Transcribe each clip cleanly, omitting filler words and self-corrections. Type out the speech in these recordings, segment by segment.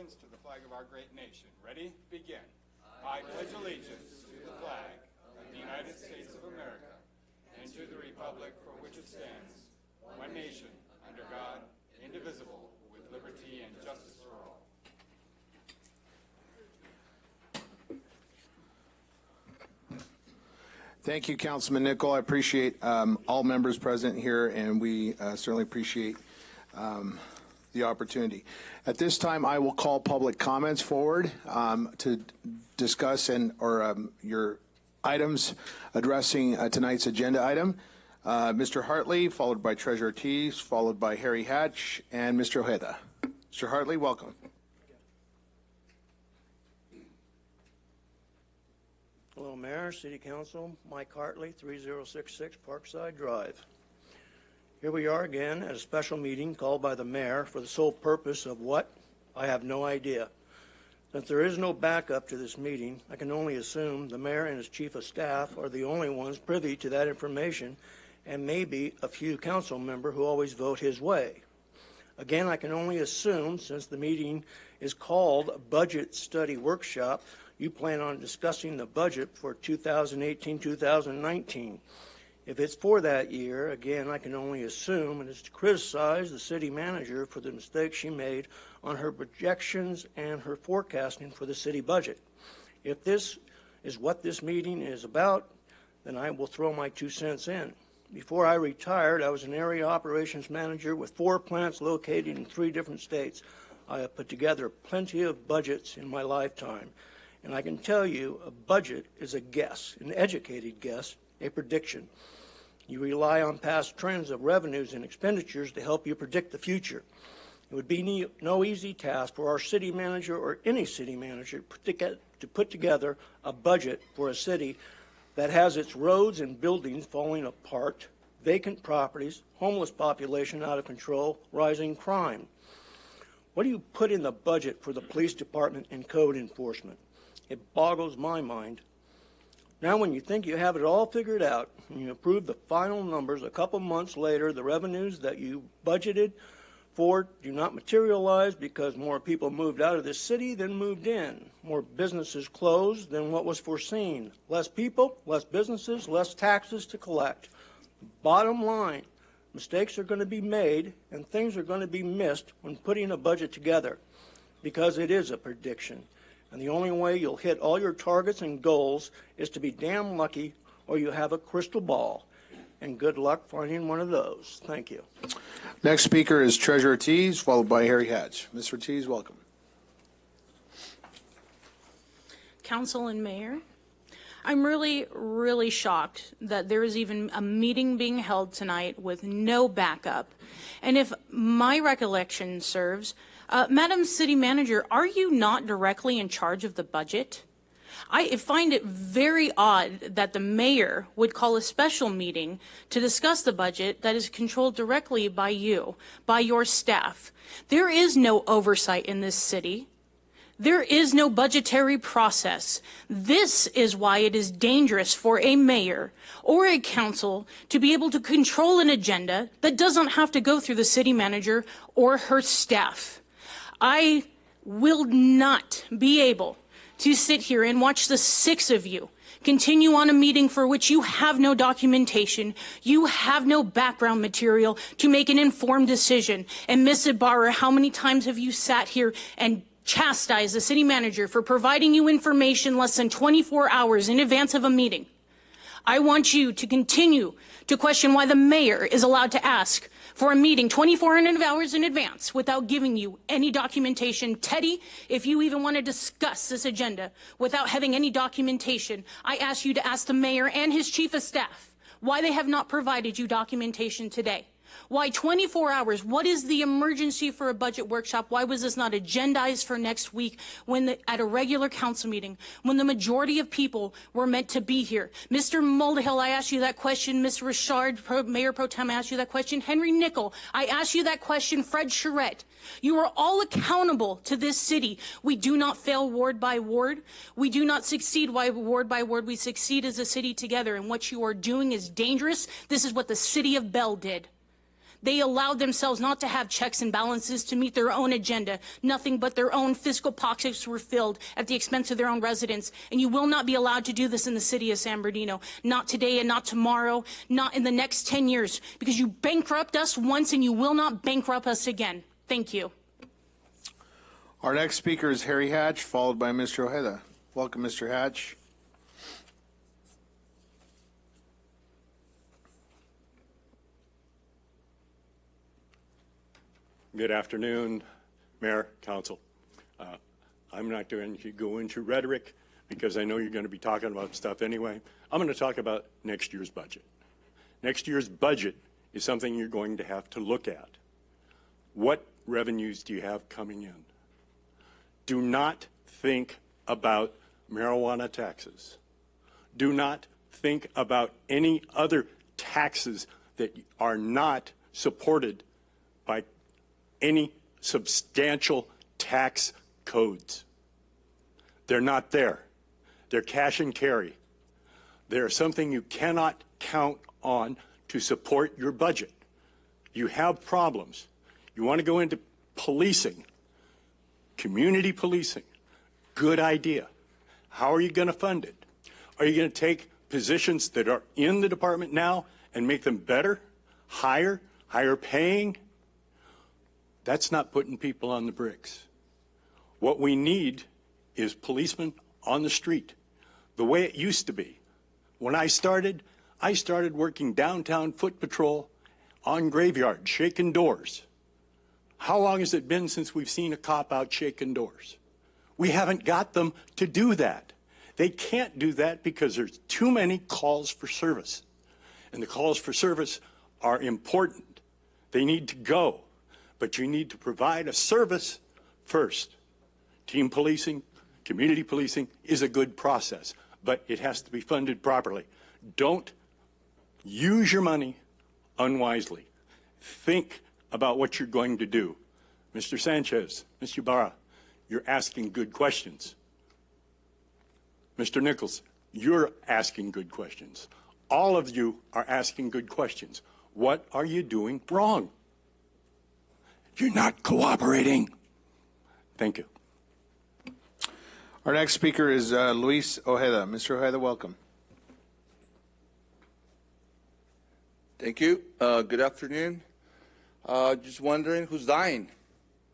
allegiance to the flag of our great nation. Ready? Begin. I pledge allegiance to the flag of the United States of America and to the republic for which it stands, one nation, under God, indivisible, with liberty and justice for all. Thank you, Councilman Nicol. I appreciate all members present here, and we certainly appreciate the opportunity. At this time, I will call public comments forward to discuss your items addressing tonight's agenda item. Mr. Hartley, followed by Treasurer Ortiz, followed by Harry Hatch, and Mr. Ojeda. Mr. Hartley, welcome. Hello, Mayor, City Council, Mike Hartley, 3066 Parkside Drive. Here we are again at a special meeting called by the Mayor for the sole purpose of what? I have no idea. Since there is no backup to this meeting, I can only assume the Mayor and his Chief of Staff are the only ones privy to that information, and maybe a few council member who always vote his way. Again, I can only assume, since the meeting is called a Budget Study Workshop, you plan on discussing the budget for 2018-2019. If it's for that year, again, I can only assume it is to criticize the city manager for the mistakes she made on her projections and her forecasting for the city budget. If this is what this meeting is about, then I will throw my 2 cents in. Before I retired, I was an area operations manager with 4 plants located in 3 different states. I have put together plenty of budgets in my lifetime. And I can tell you a budget is a guess, an educated guess, a prediction. You rely on past trends of revenues and expenditures to help you predict the future. It would be no easy task for our city manager or any city manager to put together a budget for a city that has its roads and buildings falling apart, vacant properties, homeless population out of control, rising crime. What do you put in the budget for the police department and code enforcement? It boggles my mind. Now, when you think you have it all figured out and you approve the final numbers a couple months later, the revenues that you budgeted for do not materialize because more people moved out of this city than moved in. More businesses closed than what was foreseen. Less people, less businesses, less taxes to collect. Bottom line, mistakes are going to be made and things are going to be missed when putting a budget together because it is a prediction. And the only way you'll hit all your targets and goals is to be damn lucky or you have a crystal ball. And good luck finding one of those. Thank you. Next speaker is Treasurer Ortiz, followed by Harry Hatch. Mr. Ortiz, welcome. Council and Mayor, I'm really shocked that there is even a meeting being held tonight with no backup. And if my recollection serves, Madam City Manager, are you not directly in charge of the budget? I find it very odd that the mayor would call a special meeting to discuss the budget that is controlled directly by you, by your staff. There is no oversight in this city. There is no budgetary process. This is why it is dangerous for a mayor or a council to be able to control an agenda that doesn't have to go through the city manager or her staff. I will not be able to sit here and watch the 6 of you continue on a meeting for which you have no documentation, you have no background material to make an informed decision. And Ms. Ibarra, how many times have you sat here and chastised the city manager for providing you information less than 24 hours in advance of a meeting? I want you to continue to question why the mayor is allowed to ask for a meeting 24 hours in advance without giving you any documentation. Teddy, if you even want to discuss this agenda without having any documentation, I ask you to ask the mayor and his chief of staff why they have not provided you documentation today. Why 24 hours? What is the emergency for a budget workshop? Why was this not agendized for next week at a regular council meeting when the majority of people were meant to be here? Mr. Muldahill, I asked you that question. Ms. Richard, Mayor Pro Tem, I asked you that question. Henry Nicol, I asked you that question. Fred Charette. You are all accountable to this city. We do not fail ward by ward. We do not succeed ward by ward. We succeed as a city together. And what you are doing is dangerous. This is what the city of Bell did. They allowed themselves not to have checks and balances to meet their own agenda. Nothing but their own fiscal pockets were filled at the expense of their own residents. And you will not be allowed to do this in the city of San Bernardino. Not today and not tomorrow, not in the next 10 years, because you bankrupt us once and you will not bankrupt us again. Thank you. Our next speaker is Harry Hatch, followed by Mr. Ojeda. Welcome, Mr. Hatch. Good afternoon, Mayor, Council. I'm not going to go into rhetoric because I know you're going to be talking about stuff anyway. I'm going to talk about next year's budget. Next year's budget is something you're going to have to look at. What revenues do you have coming in? Do not think about marijuana taxes. Do not think about any other taxes that are not supported by any substantial tax codes. They're not there. They're cash and carry. They're something you cannot count on to support your budget. You have problems. You want to go into policing, community policing. Good idea. How are you going to fund it? Are you going to take positions that are in the department now and make them better, higher paying? That's not putting people on the bricks. What we need is policemen on the street, the way it used to be. When I started working downtown foot patrol on Graveyard, shaking doors. How long has it been since we've seen a cop out shaking doors? We haven't got them to do that. They can't do that because there's too many calls for service. And the calls for service are important. They need to go. But you need to provide a service first. Team policing, community policing is a good process, but it has to be funded properly. Don't use your money unwisely. Think about what you're going to do. Mr. Sanchez, Ms. Ibarra, you're asking good questions. Mr. Nichols, you're asking good questions. All of you are asking good questions. What are you doing wrong? You're not cooperating. Thank you. Our next speaker is Luis Ojeda. Mr. Ojeda, welcome. Thank you. Good afternoon. Just wondering who's dying,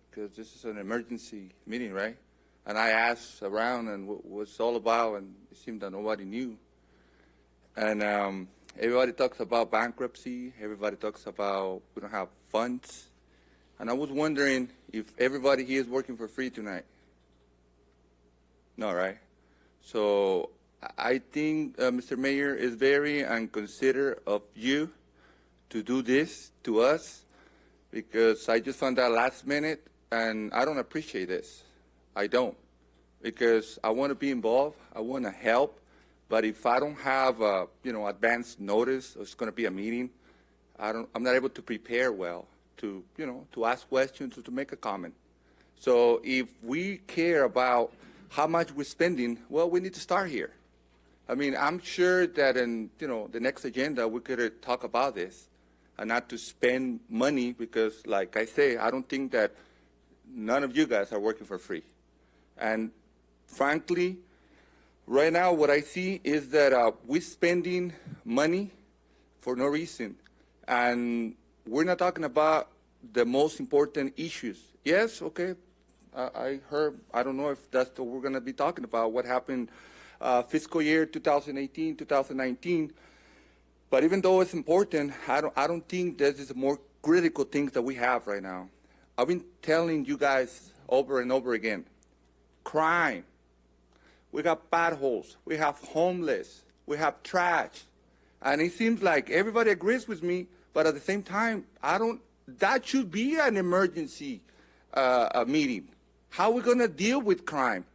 because this is an emergency meeting, right? And I asked around and what it's all about, and it seemed that nobody knew. And everybody talks about bankruptcy. Everybody talks about we don't have funds. And I was wondering if everybody here is working for free tonight. No, right? So I think, Mr. Mayor, is very inconsiderate of you to do this to us, because I just found out last minute, and I don't appreciate this. I don't, because I want to be involved. I want to help. But if I don't have, advance notice, it's going to be a meeting, I'm not able to prepare well to ask questions or to make a comment. So if we care about how much we're spending, well, we need to start here. I mean, I'm sure that in, the next agenda, we could talk about this and not to spend money, because like I say, I don't think that none of you guys are working for free. And frankly, right now, what I see is that we're spending money for no reason. And we're not talking about the most important issues. Yes, okay, I heard, I don't know if that's what we're going to be talking about, what happened fiscal year 2018, 2019. But even though it's important, I don't think this is the more critical things that we have right now. I've been telling you guys over and over again, crime. We got potholes. We have homeless. We have trash. And it seems like everybody agrees with me, but at the same time, that should be an emergency meeting. How are we going to deal with crime?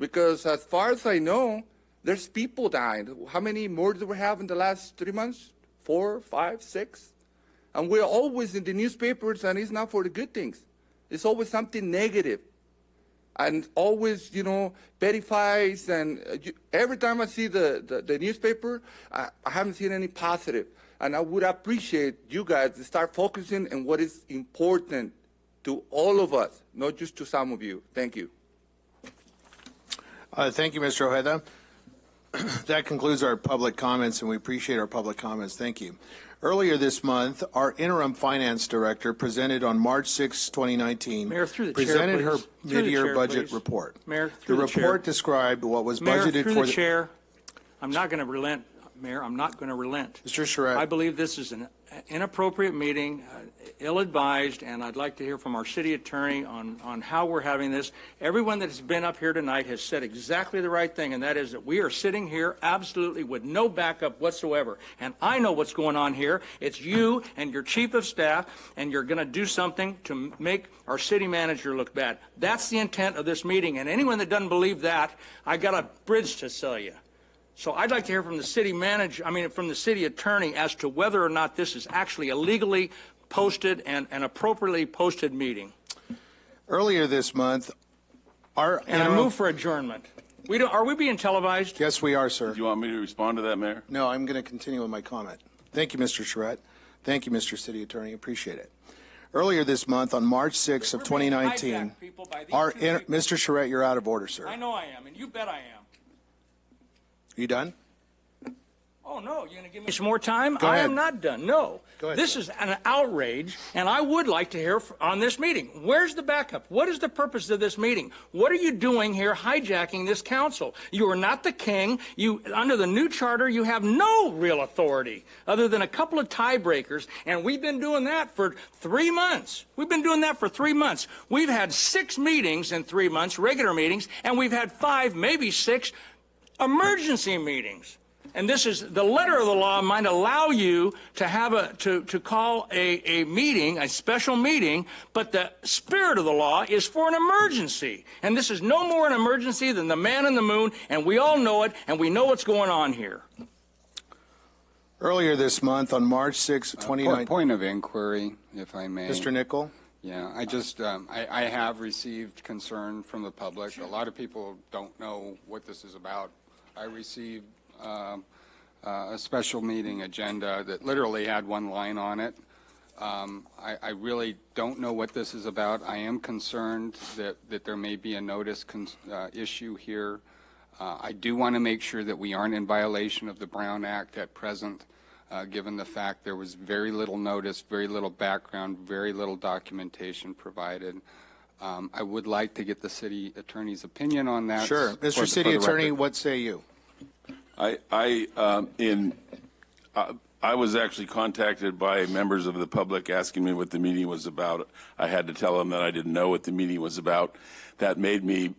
Because as far as I know, there's people dying. How many murders do we have in the last 3 months? 4, 5, 6? And we're always in the newspapers, and it's not for the good things. It's always something negative. And always, petty fights. And every time I see the newspaper, I haven't seen any positive. And I would appreciate you guys to start focusing on what is important to all of us, not just to some of you. Thank you. Thank you, Mr. Ojeda. That concludes our public comments, and we appreciate our public comments. Thank you. Earlier this month, our interim finance director presented on March 6, 2019, Mayor, through the chair, presented her please. Through the mid-year chair, budget please. report. Mayor, the through the chair. report described what was Mayor, budgeted through for the chair, I'm not going to relent. Mayor, I'm not going to relent. Mr. Charette. I believe this is an inappropriate meeting, ill-advised, and I'd like to hear from our city attorney on how we're having this. Everyone that has been up here tonight has said exactly the right thing, and that is that we are sitting here absolutely with no backup whatsoever. And I know what's going on here. It's you and your chief of staff, and you're going to do something to make our city manager look bad. That's the intent of this meeting, and anyone that doesn't believe that, I got a bridge to sell you. So I'd like to hear from the city manager, from the city attorney as to whether or not this is actually a legally posted and an appropriately posted meeting. Earlier this month, our And I move for adjournment. Are we being televised? Yes, we are, sir. Do you want me to respond to that, Mayor? No, I'm going to continue with my comment. Thank you, Mr. Charette. Thank you, Mr. City Attorney. Appreciate it. Earlier this month, on March 6 of We're being 2019, hijacked, people, by these two people. Mr. Charette, you're out of order, sir. I know I am, and you bet I am. You done? Oh, no, you're going to give me some more time? Go I ahead. am not done, no. Go ahead, This sir. is an outrage, and I would like to hear on this meeting. Where's the backup? What is the purpose of this meeting? What are you doing here hijacking this council? You are not the king. Under the new charter, you have no real authority other than a couple of tiebreakers, and we've been doing that for 3 months. We've been doing that for 3 months. We've had 6 meetings in 3 months, regular meetings, and we've had 5, maybe 6 emergency meetings. And this is the letter of the law might allow you to have to call a meeting, a special meeting, but the spirit of the law is for an emergency. And this is no more an emergency than the man in the moon, and we all know it, and we know what's going on here. Earlier this month, on March 6 of 2019, Point of inquiry, if I may. Mr. Nickel. Yeah, I just, I have received concern from the public. A lot of people don't know what this is about. I received a special meeting agenda that literally had one line on it. I really don't know what this is about. I am concerned that there may be a notice issue here. I do want to make sure that we aren't in violation of the Brown Act at present, given the fact there was very little notice, very little background, very little documentation provided. I would like to get the city attorney's opinion on that. Sure. Mr. City Attorney, what say you? I was actually contacted by members of the public asking me what the meeting was about. I had to tell them that I didn't know what the meeting was about. That made me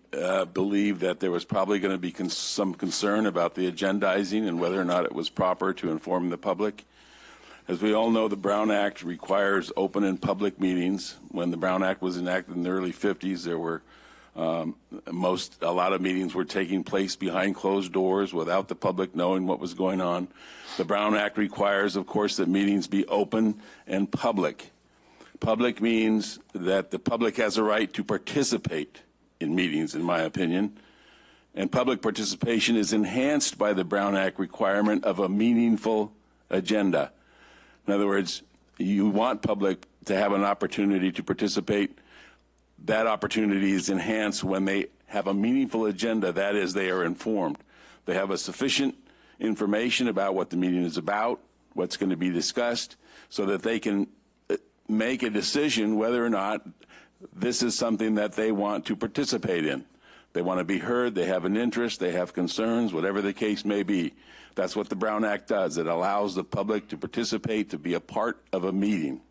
believe that there was probably going to be some concern about the agendizing and whether or not it was proper to inform the public. As we all know, the Brown Act requires open and public meetings. When the Brown Act was enacted in the early 50s, there were a lot of meetings were taking place behind closed doors without the public knowing what was going on. The Brown Act requires, of course, that meetings be open and public. Public means that the public has a right to participate in meetings, in my opinion. And public participation is enhanced by the Brown Act requirement of a meaningful agenda. In other words, you want public to have an opportunity to participate. That opportunity is enhanced when they have a meaningful agenda, that is, they are informed. They have a sufficient information about what the meeting is about, what's going to be discussed, so that they can make a decision whether or not this is something that they want to participate in. They want to be heard, they have an interest, they have concerns, whatever the case may be. That's what the Brown Act does. It allows the public to participate, to be a part of a meeting.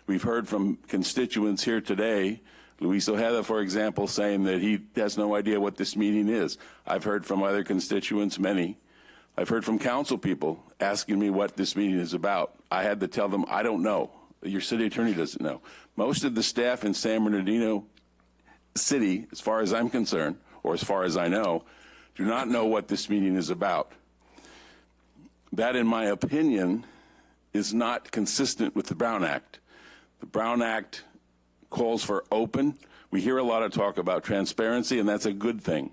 We've heard from constituents here today, Luis Ojeda, for example, saying that he has no idea what this meeting is. I've heard from other constituents, many. I've heard from council people asking me what this meeting is about. I had to tell them, I don't know. Your city attorney doesn't know. Most of the staff in San Bernardino City, as far as I'm concerned, or as far as I know, do not know what this meeting is about. That, in my opinion, is not consistent with the Brown Act. The Brown Act calls for open. We hear a lot of talk about transparency, and that's a good thing.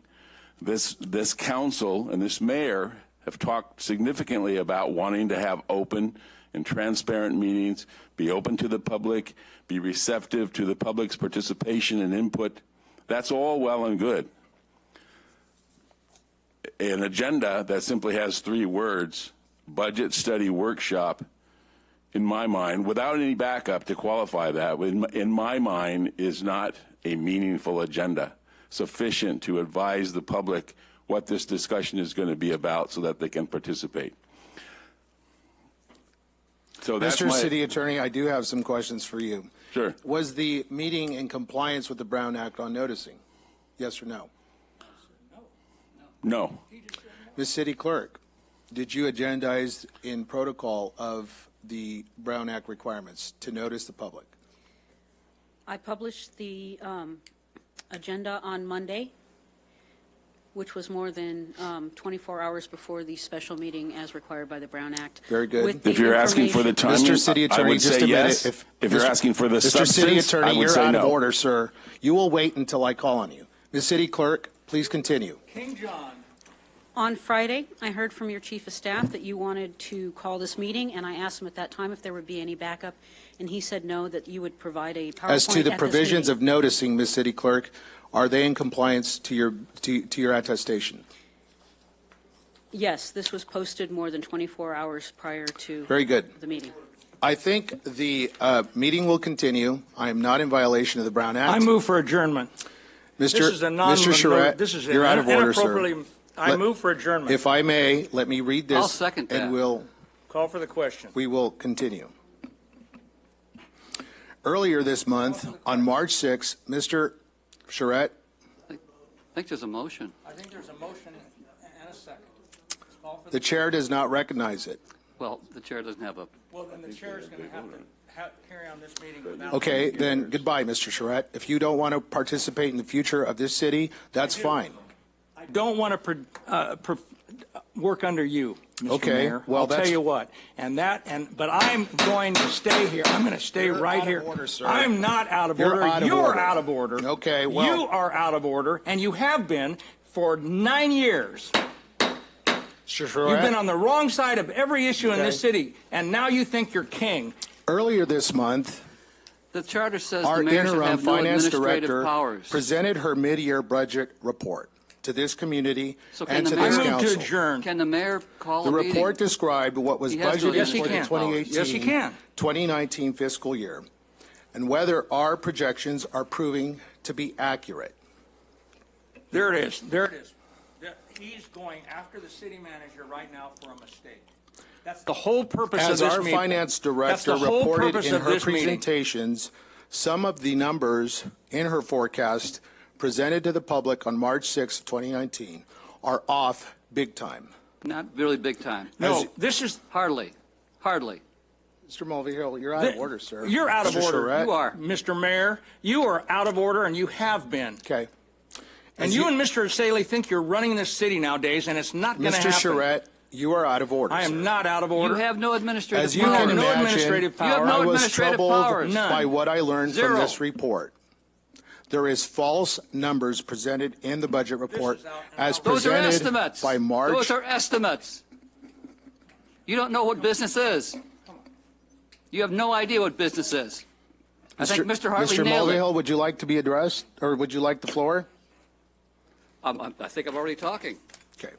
This council and this mayor have talked significantly about wanting to have open and transparent meetings, be open to the public, be receptive to the public's participation and input. That's all well and good. An agenda that simply has 3 words, budget study workshop, in my mind, without any backup to qualify that, in my mind, is not a meaningful agenda sufficient to advise the public what this discussion is going to be about so that they can participate. So that's Mr. my, City Attorney, I do have some questions for you. Sure. Was the meeting in compliance with the Brown Act on noticing? Yes or no? No. Ms. City Clerk, did you agendize in protocol of the Brown Act requirements to notice the public? I published the agenda on Monday, which was more than 24 hours before the special meeting as required by the Brown Act. Very good. With the If you're asking for the information- timing, Mr. City I Attorney, would just say a minute. yes. If you're asking for the Mr. substance, City I Attorney, would you're say out of no. order, sir. You will wait until I call on you. Ms. City Clerk, please continue. King John. On Friday, I heard from your chief of staff that you wanted to call this meeting, and I asked him at that time if there would be any backup, and he said no, that you would provide a PowerPoint As to the at this provisions meeting. of noticing, Ms. City Clerk, are they in compliance to your attestation? Yes, this was posted more than 24 hours prior to Very good. the meeting. I think the meeting will continue. I am not in violation of the Brown Act. I move for adjournment. Mr. This is a non. Mr. Charette, This is you're out of order, sir. inappropriately. I Let- move for adjournment. If I may, let me read this. I'll second that. And Call for the question. we will continue. Earlier this month, on March 6th, Mr. Charette, I think there's a motion. I think there's a motion and a second. Call for the chair does not recognize it. Well, the chair doesn't have a, Well, then the chair is going to have to carry on this meeting without. Okay, then goodbye, Mr. Charette. If you don't want to participate in the future of this city, that's fine. I don't want to work under you, Mr. Okay, Mayor. well, I'll tell that's- you what. But I'm going to stay here. I'm going to stay right out of here. order, sir. I'm not out of You're order. out of You're order. out of order. Okay, well- You are out of order, and you have been for 9 years. Mr. Charette, You've been on the wrong side of every issue in Okay. this city, and now you think you're king. earlier this month, the charter says our the mayor should interim have no finance administrative director powers. presented her mid-year budget report to this community So can and the to mayor- this I move to council. adjourn. Can the mayor call The a meeting? report described what was He has no budgeted Yes, he for the can. 2018 Yes, he can. 2019 fiscal year, and whether our projections are proving to be accurate. There it is. There it is. He's going after the city manager right now for a mistake. That's the whole purpose of As this our meeting. finance That's director the whole reported purpose in of her this meeting. presentations, some of the numbers in her forecast presented to the public on March 6, 2019, are off big time. Not really big time. No, As- this is. Hardly. Hardly. Mr. Mulvihill, you're out of order, sir. You're out of Mr. order. Charette? You are. Mr. Mayor, you are out of order, and you have been. Okay. And As you and Mr. Saley think you're running this city nowadays, and it's not going to happen. Mr. Charette, you are out of order, I am sir. not out of order. You have no administrative As you powers. can no imagine, administrative You have power. no I was administrative troubled powers. None. by what I learned Zero. from this report. There is false numbers presented in the budget report is out and as out. Those are presented estimates. by March. Those are estimates. You don't know what business is. You have no idea what business is. I think Mr. Hartley Mr. nailed it. Mulvihill, would you like to be addressed, or would you like the floor? I think I'm already talking. Okay.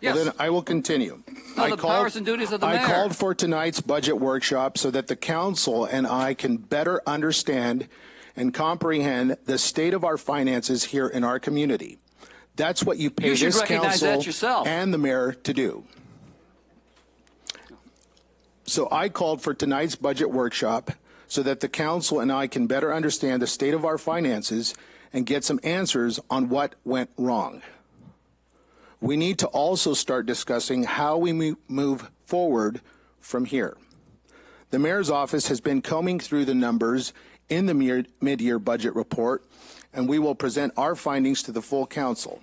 Yes. Well, then I will continue. No, the powers and duties of the mayor. I called for tonight's budget workshop so that the council and I can better understand and comprehend the state of our finances here in our community. That's what you pay You should this recognize council that yourself. and the mayor to do. So I called for tonight's budget workshop so that the council and I can better understand the state of our finances and get some answers on what went wrong. We need to also start discussing how we move forward from here. The mayor's office has been combing through the numbers in the mid-year budget report, and we will present our findings to the full council.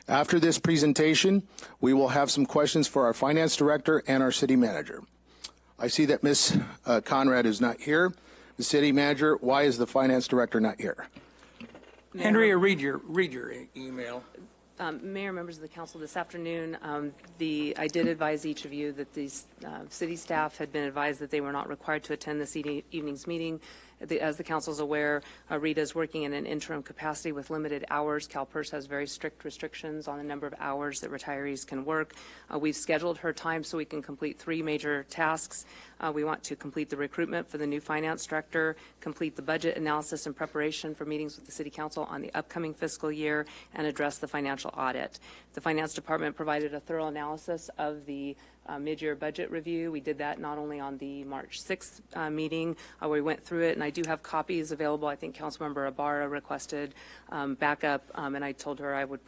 After this presentation, we will have some questions for our finance director and our city manager. I see that Ms. Conrad is not here. The city manager, why is the finance director not here? Andrea, read your email. Mayor, members of the council, this afternoon, I did advise each of you that these city staff had been advised that they were not required to attend this evening's meeting. As the council is aware, Rita is working in an interim capacity with limited hours. CalPERS has very strict restrictions on the number of hours that retirees can work. We've scheduled her time so we can complete 3 major tasks. We want to complete the recruitment for the new finance director, complete the budget analysis and preparation for meetings with the city council on the upcoming fiscal year, and address the financial audit. The finance department provided a thorough analysis of the mid-year budget review. We did that not only on the March 6th meeting, where we went through it, and I do have copies available. I think Councilmember Ibarra requested backup, and I told her I would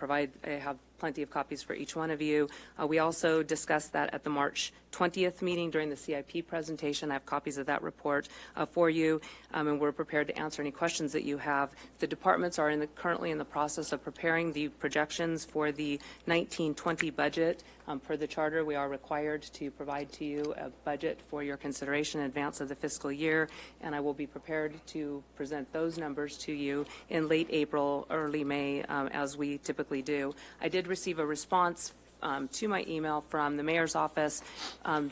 have plenty of copies for each one of you. We also discussed that at the March 20th meeting during the CIP presentation. I have copies of that report for you, and we're prepared to answer any questions that you have. The departments are currently in the process of preparing the projections for the 1920 budget. Per the charter, we are required to provide to you a budget for your consideration in advance of the fiscal year, and I will be prepared to present those numbers to you in late April, early May, as we typically do. I did receive a response to my email from the mayor's office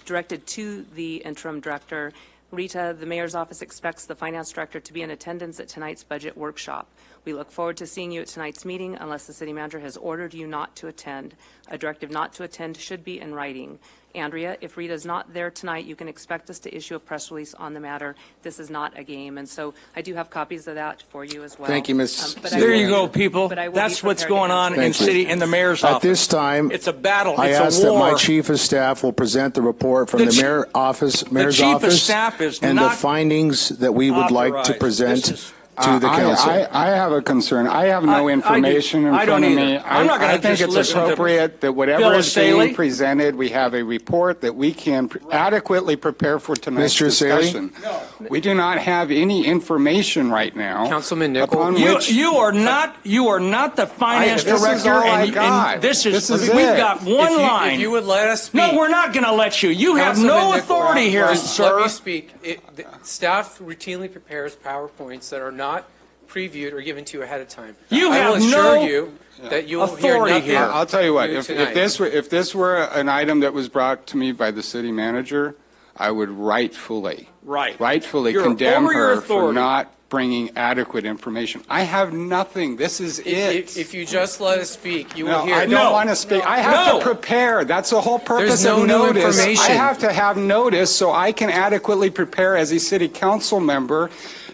directed to the interim director. Rita, the mayor's office expects the finance director to be in attendance at tonight's budget workshop. We look forward to seeing you at tonight's meeting unless the city manager has ordered you not to attend. A directive not to attend should be in writing. Andrea, if Rita is not there tonight, you can expect us to issue a press release on the matter. This is not a game. And so I do have copies of that for you as well. Thank you, Ms. There you go, people. That's what's going on in the mayor's office. At this time, it's a battle. I It's ask a that war. my chief of staff will present the report from the mayor's office, chief of staff is and the not findings that we would like to authorized. present This is- to the council. I have a concern. I have no information in I don't front of me. either. I'm not gonna I think just it's listen to appropriate that whatever Bill is being Saley. presented, we have a report that we can adequately prepare for tonight's Mr. Saley? discussion. We do not have any information right now. Councilman Nichol. upon You, which you are not the finance This is director, all I and got. this is This is we've it. got one line. If you would let us speak. No, we're not going to let you. You have Councilman no Nichol, authority here, let sir. me speak. The staff routinely prepares PowerPoints that are not previewed or given to you ahead of time. You I have will assure no you that you will hear authority nothing here. I'll tell you what, new if tonight. this were an item that was brought to me by the city manager, I would rightfully You're condemn over your her for authority. not bringing adequate information. I have nothing. This is it. If you just let us speak, you will No, hear. I don't want to speak. I have to prepare. That's the whole purpose There's no of new notice. I information. have to have notice so I can adequately prepare as a city council member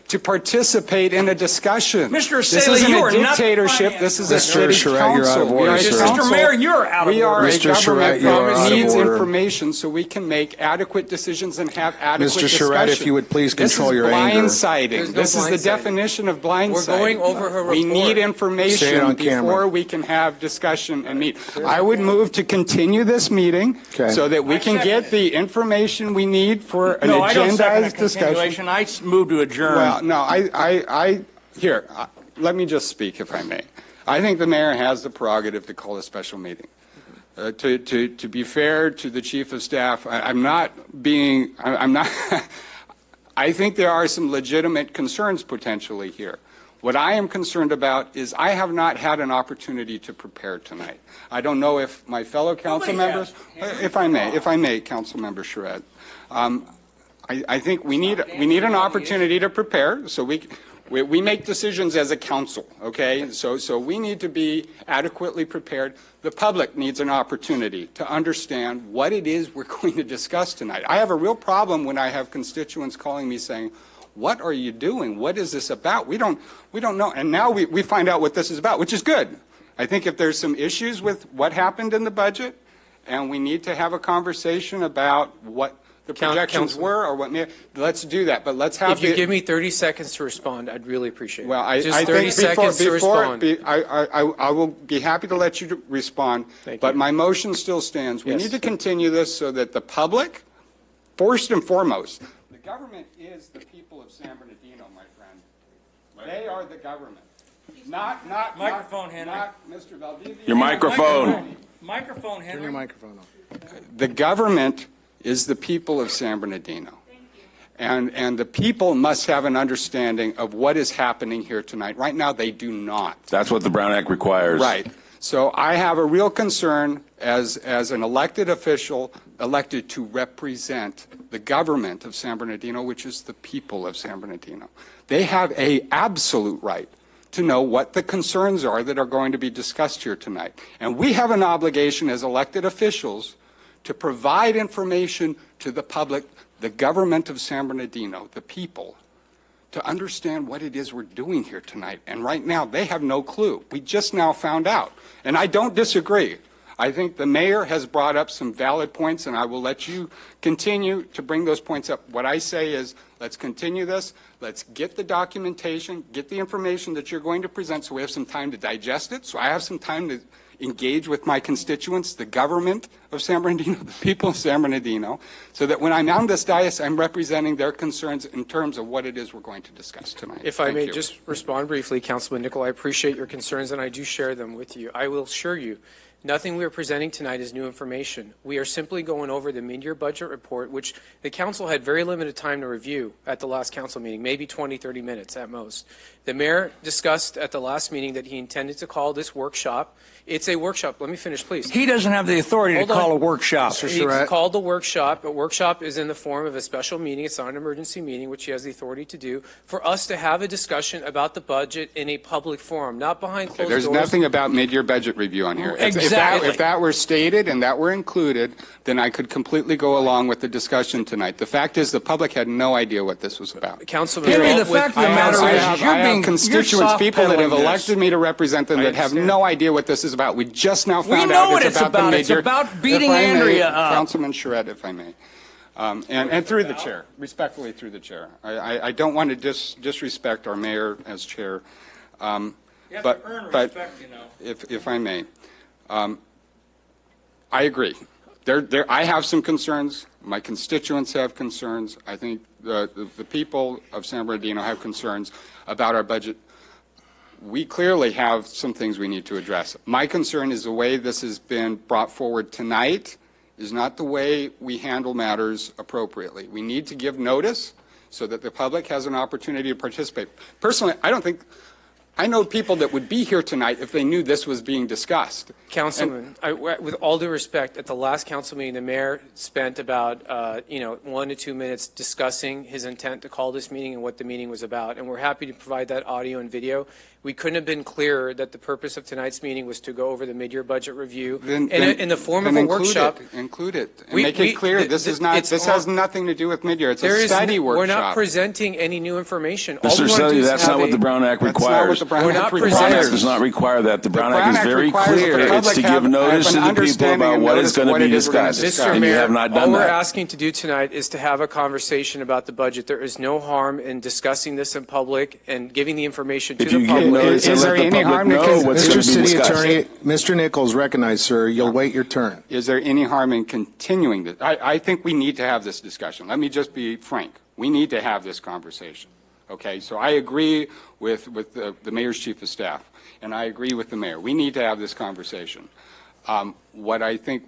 to participate in a discussion. Mr. This Saley, isn't you a are not dictatorship. finance This is a Mr. city Charette, council. you're out of We order, are a sir. council. Mr. Mayor, you're out of We are order. a Mr. government Charette, you are out that of needs order. information so we can make adequate decisions and have adequate Mr. discussion. Charette, if you would please control your anger. This is blindsiding. There's no This is the blindsiding. definition of blindsiding. We're going over her We report. need Say it information on camera. before we can have discussion and meet. I would move to continue this meeting Okay. so that we can get the information we need for an No, I don't second a agendized discussion. continuation. I move to adjourn. Well, no, here, let me just speak if I may. I think the mayor has the prerogative to call a special meeting. To be fair to the chief of staff, I'm not, I think there are some legitimate concerns potentially here. What I am concerned about is I have not had an opportunity to prepare tonight. I don't know if my fellow council members, if I may, Council Member Charette, I think we need an opportunity to prepare so we make decisions as a council, okay? So we need to be adequately prepared. The public needs an opportunity to understand what it is we're going to discuss tonight. I have a real problem when I have constituents calling me saying, what are you doing? What is this about? We don't know. And now we find out what this is about, which is good. I think if there's some issues with what happened in the budget, and we need to have a conversation about what the projections were or what, let's do that. But let's have If you give me 30 seconds to respond, I'd really appreciate it. Well, I Just think 30 seconds to respond. I will be happy to let you respond, but my motion still stands. We need to continue this so that the public, first and foremost, the government is the people of San Bernardino, my friend. They are the government. Not Microphone, Henry. Not Mr. Valdivia. Your microphone. Microphone, Henry. Turn your microphone on. The government is the people of San Bernardino. And the people must have an understanding of what is happening here tonight. Right now, they do not. That's what the Brown Act requires. Right. So I have a real concern as an elected official, elected to represent the government of San Bernardino, which is the people of San Bernardino. They have an absolute right to know what the concerns are that are going to be discussed here tonight. And we have an obligation as elected officials to provide information to the public, the government of San Bernardino, the people, to understand what it is we're doing here tonight. And right now, they have no clue. We just now found out. And I don't disagree. I think the mayor has brought up some valid points, and I will let you continue to bring those points up. What I say is, let's continue this. Let's get the documentation, get the information that you're going to present so we have some time to digest it, so I have some time to engage with my constituents, the government of San Bernardino, the people of San Bernardino, so that when I'm on this dais, I'm representing their concerns in terms of what it is we're going to discuss tonight. If I Thank may you. just respond briefly, Councilman Nicol, I appreciate your concerns, and I do share them with you. I will assure you, nothing we are presenting tonight is new information. We are simply going over the mid-year budget report, which the council had very limited time to review at the last council meeting, maybe 20, 30 minutes at most. The mayor discussed at the last meeting that he intended to call this workshop. It's a workshop. Let me finish, please. He doesn't have the authority to call a workshop. Mr. He Charette. called the workshop. A workshop is in the form of a special meeting. It's not an emergency meeting, which he has the authority to do, for us to have a discussion about the budget in a public forum, not behind closed There's doors. nothing about mid-year budget review on here. Exactly. If that were stated and that were included, then I could completely go along with the discussion tonight. The fact is, the public had no idea what this was about. Councilman, Henry, the with- fact of the I matter have is you're being constituents, people that have soft-pedaling elected me to represent them I that have understand. no idea what this is about. We just now found know out what it's it's about the about. It's mid-year. about beating If I may, Andrea up. Councilman Charette, if I may. And through the chair, respectfully through the chair. I don't want to disrespect our mayor as chair. But if I may, I agree. I have some concerns. My constituents have concerns. I think the people of San Bernardino have concerns about our budget. We clearly have some things we need to address. My concern is the way this has been brought forward tonight is not the way we handle matters appropriately. We need to give notice so that the public has an opportunity to participate. Personally, I know people that would be here tonight if they knew this was being discussed. Councilman, with all due respect, at the last council meeting, the mayor spent about 1 to 2 minutes discussing his intent to call this meeting and what the meeting was about, and we're happy to provide that audio and video. We couldn't have been clearer that the purpose of tonight's meeting was to go over the mid-year budget review in the form of a workshop. Include it. And make it clear this has nothing to do with mid-year. It's a study workshop. We're not presenting any new information. All Mr. we wanna do Selly, is that's have not what the Brown Act That's not what requires. the Brown We're Act not requires. presenting- It does not require that. The Brown Act is very requires that clear. the It's public to have give notice an to the people understanding about and what notice is going to what be it is we're gonna discussed. discuss. Mr. And Mayor, you have not all done we're that. asking to do tonight is to have a conversation about the budget. There is no harm in discussing this in public and giving the information to If the you give public. notice and Is let there the any public harm know because- what's going Mr. to be City discussed. Attorney, Mr. Nichols recognized, sir. You'll wait your turn. Is there any harm in continuing this? I think we need to have this discussion. Let me just be frank. We need to have this conversation. Okay, so I agree with the mayor's chief of staff, and I agree with the mayor. We need to have this conversation. What I think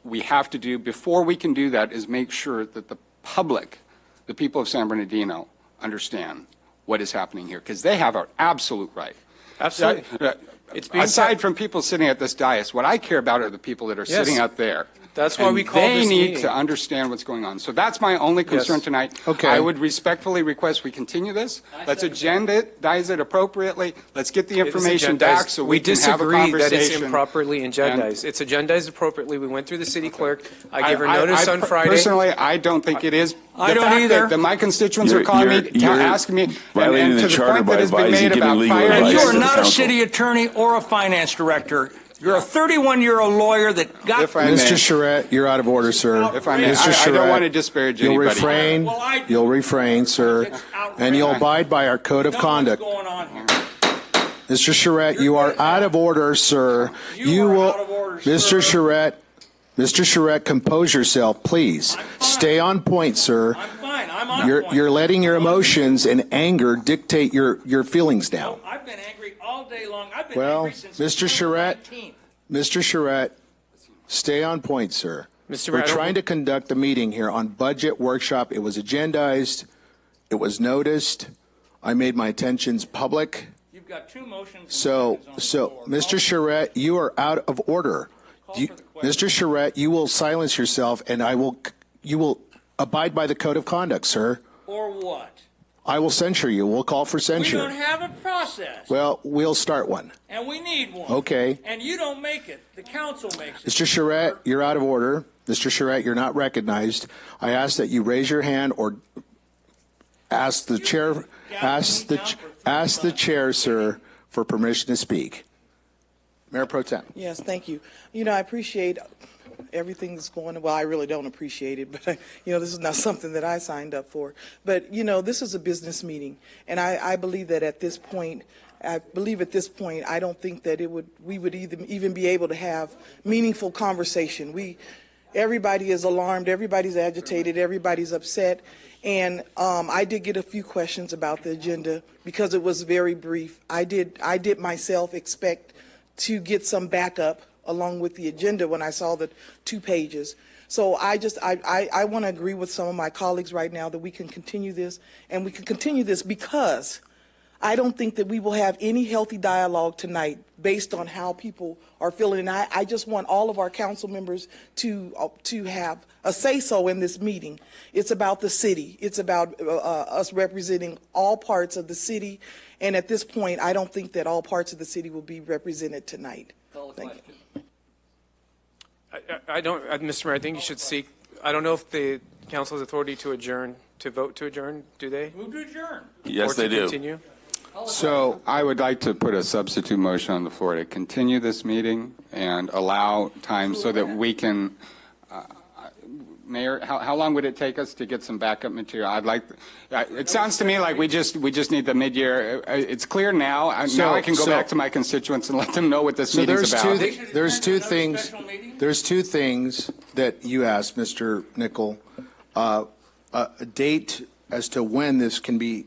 we have to do before we can do that is make sure that the public, the people of San Bernardino, understand what is happening here, because they have an absolute right. Absolutely. It's being Aside from people sitting at this dais, what I care about are the people that are Yes. sitting out there. That's why And we called they this need meeting. to understand what's going on. So that's my only concern Yes. tonight. Okay. I would respectfully request we continue this. Let's agendize it appropriately. Let's get the It is information agendized. back so we can have a disagree that it's conversation. improperly agendized. It's agendized appropriately. We went through the city clerk. I gave her notice on Friday. Personally, I don't think it is. I The don't fact either. That my constituents are calling me, You're asking me, violating and the to the charter point by that has been advising, made giving about legal fire. And you advice are to the not a council. city attorney or a finance director. You're a 31-year-old lawyer that got... If I may. Mr. Charette, you're out of order, sir. If I may, Mr. I Charette, don't want to disparage You'll anybody. refrain. Well, I do. You'll refrain, sir. And you'll abide by our code of Know conduct. what's going on here. Mr. Charette, you are out of order, sir. You are will, out of order, sir. Mr. Charette, compose yourself, please. Stay on point, sir. I'm fine. I'm on point. You're letting your emotions and anger dictate your feelings now. I've been angry all day long. I've been Well, angry since Mr. Charette, 2019. Mr. Charette, stay on point, sir. Mr. We're Mayor, I don't- trying to conduct a meeting here on budget workshop. It was agendized. It was noticed. I made my intentions public. You've You've got two motions. So, Mr. Charette, you are out of order. Mr. Charette, you will silence yourself, and you will abide by the code of conduct, sir. Or what? I will censure you. We'll call for We censure. don't have a process. Well, we'll start one. And we need one. Okay. And you don't make it. The council makes it. Mr. Charette, you're out of order. Mr. Charette, you're not recognized. I ask that you raise your hand or ask the chair, ask the chair, sir, for permission to speak. Mayor Pro Tem. Yes, thank you. I appreciate everything that's going on. Well, I really don't appreciate it, but, this is not something that I signed up for. But, this is a business meeting, and I believe that at this point, I don't think that we would even be able to have meaningful conversation. Everybody is alarmed, everybody's agitated, everybody's upset, and I did get a few questions about the agenda because it was very brief. I did myself expect to get some backup along with the agenda when I saw the 2 pages. So I want to agree with some of my colleagues right now that we can continue this, and we can continue this because I don't think that we will have any healthy dialogue tonight based on how people are feeling. And I just want all of our council members to have a say-so in this meeting. It's about the city. It's about us representing all parts of the city. And at this point, I don't think that all parts of the city will be represented tonight. Thank you. I don't, Mr. Mayor, I think you should seek, I don't know if the council has authority to vote to adjourn, do they? Move to adjourn. Yes, Or they to do. continue? So I would like to put a substitute motion on the floor to continue this meeting and allow time so that we can, Mayor, how long would it take us to get some backup material? It sounds to me like we just need the mid-year. It's clear now. Now I can go back to my constituents and let them know what this meeting's about. There's two things that you asked, Mr. Nickel. A date as to when this can be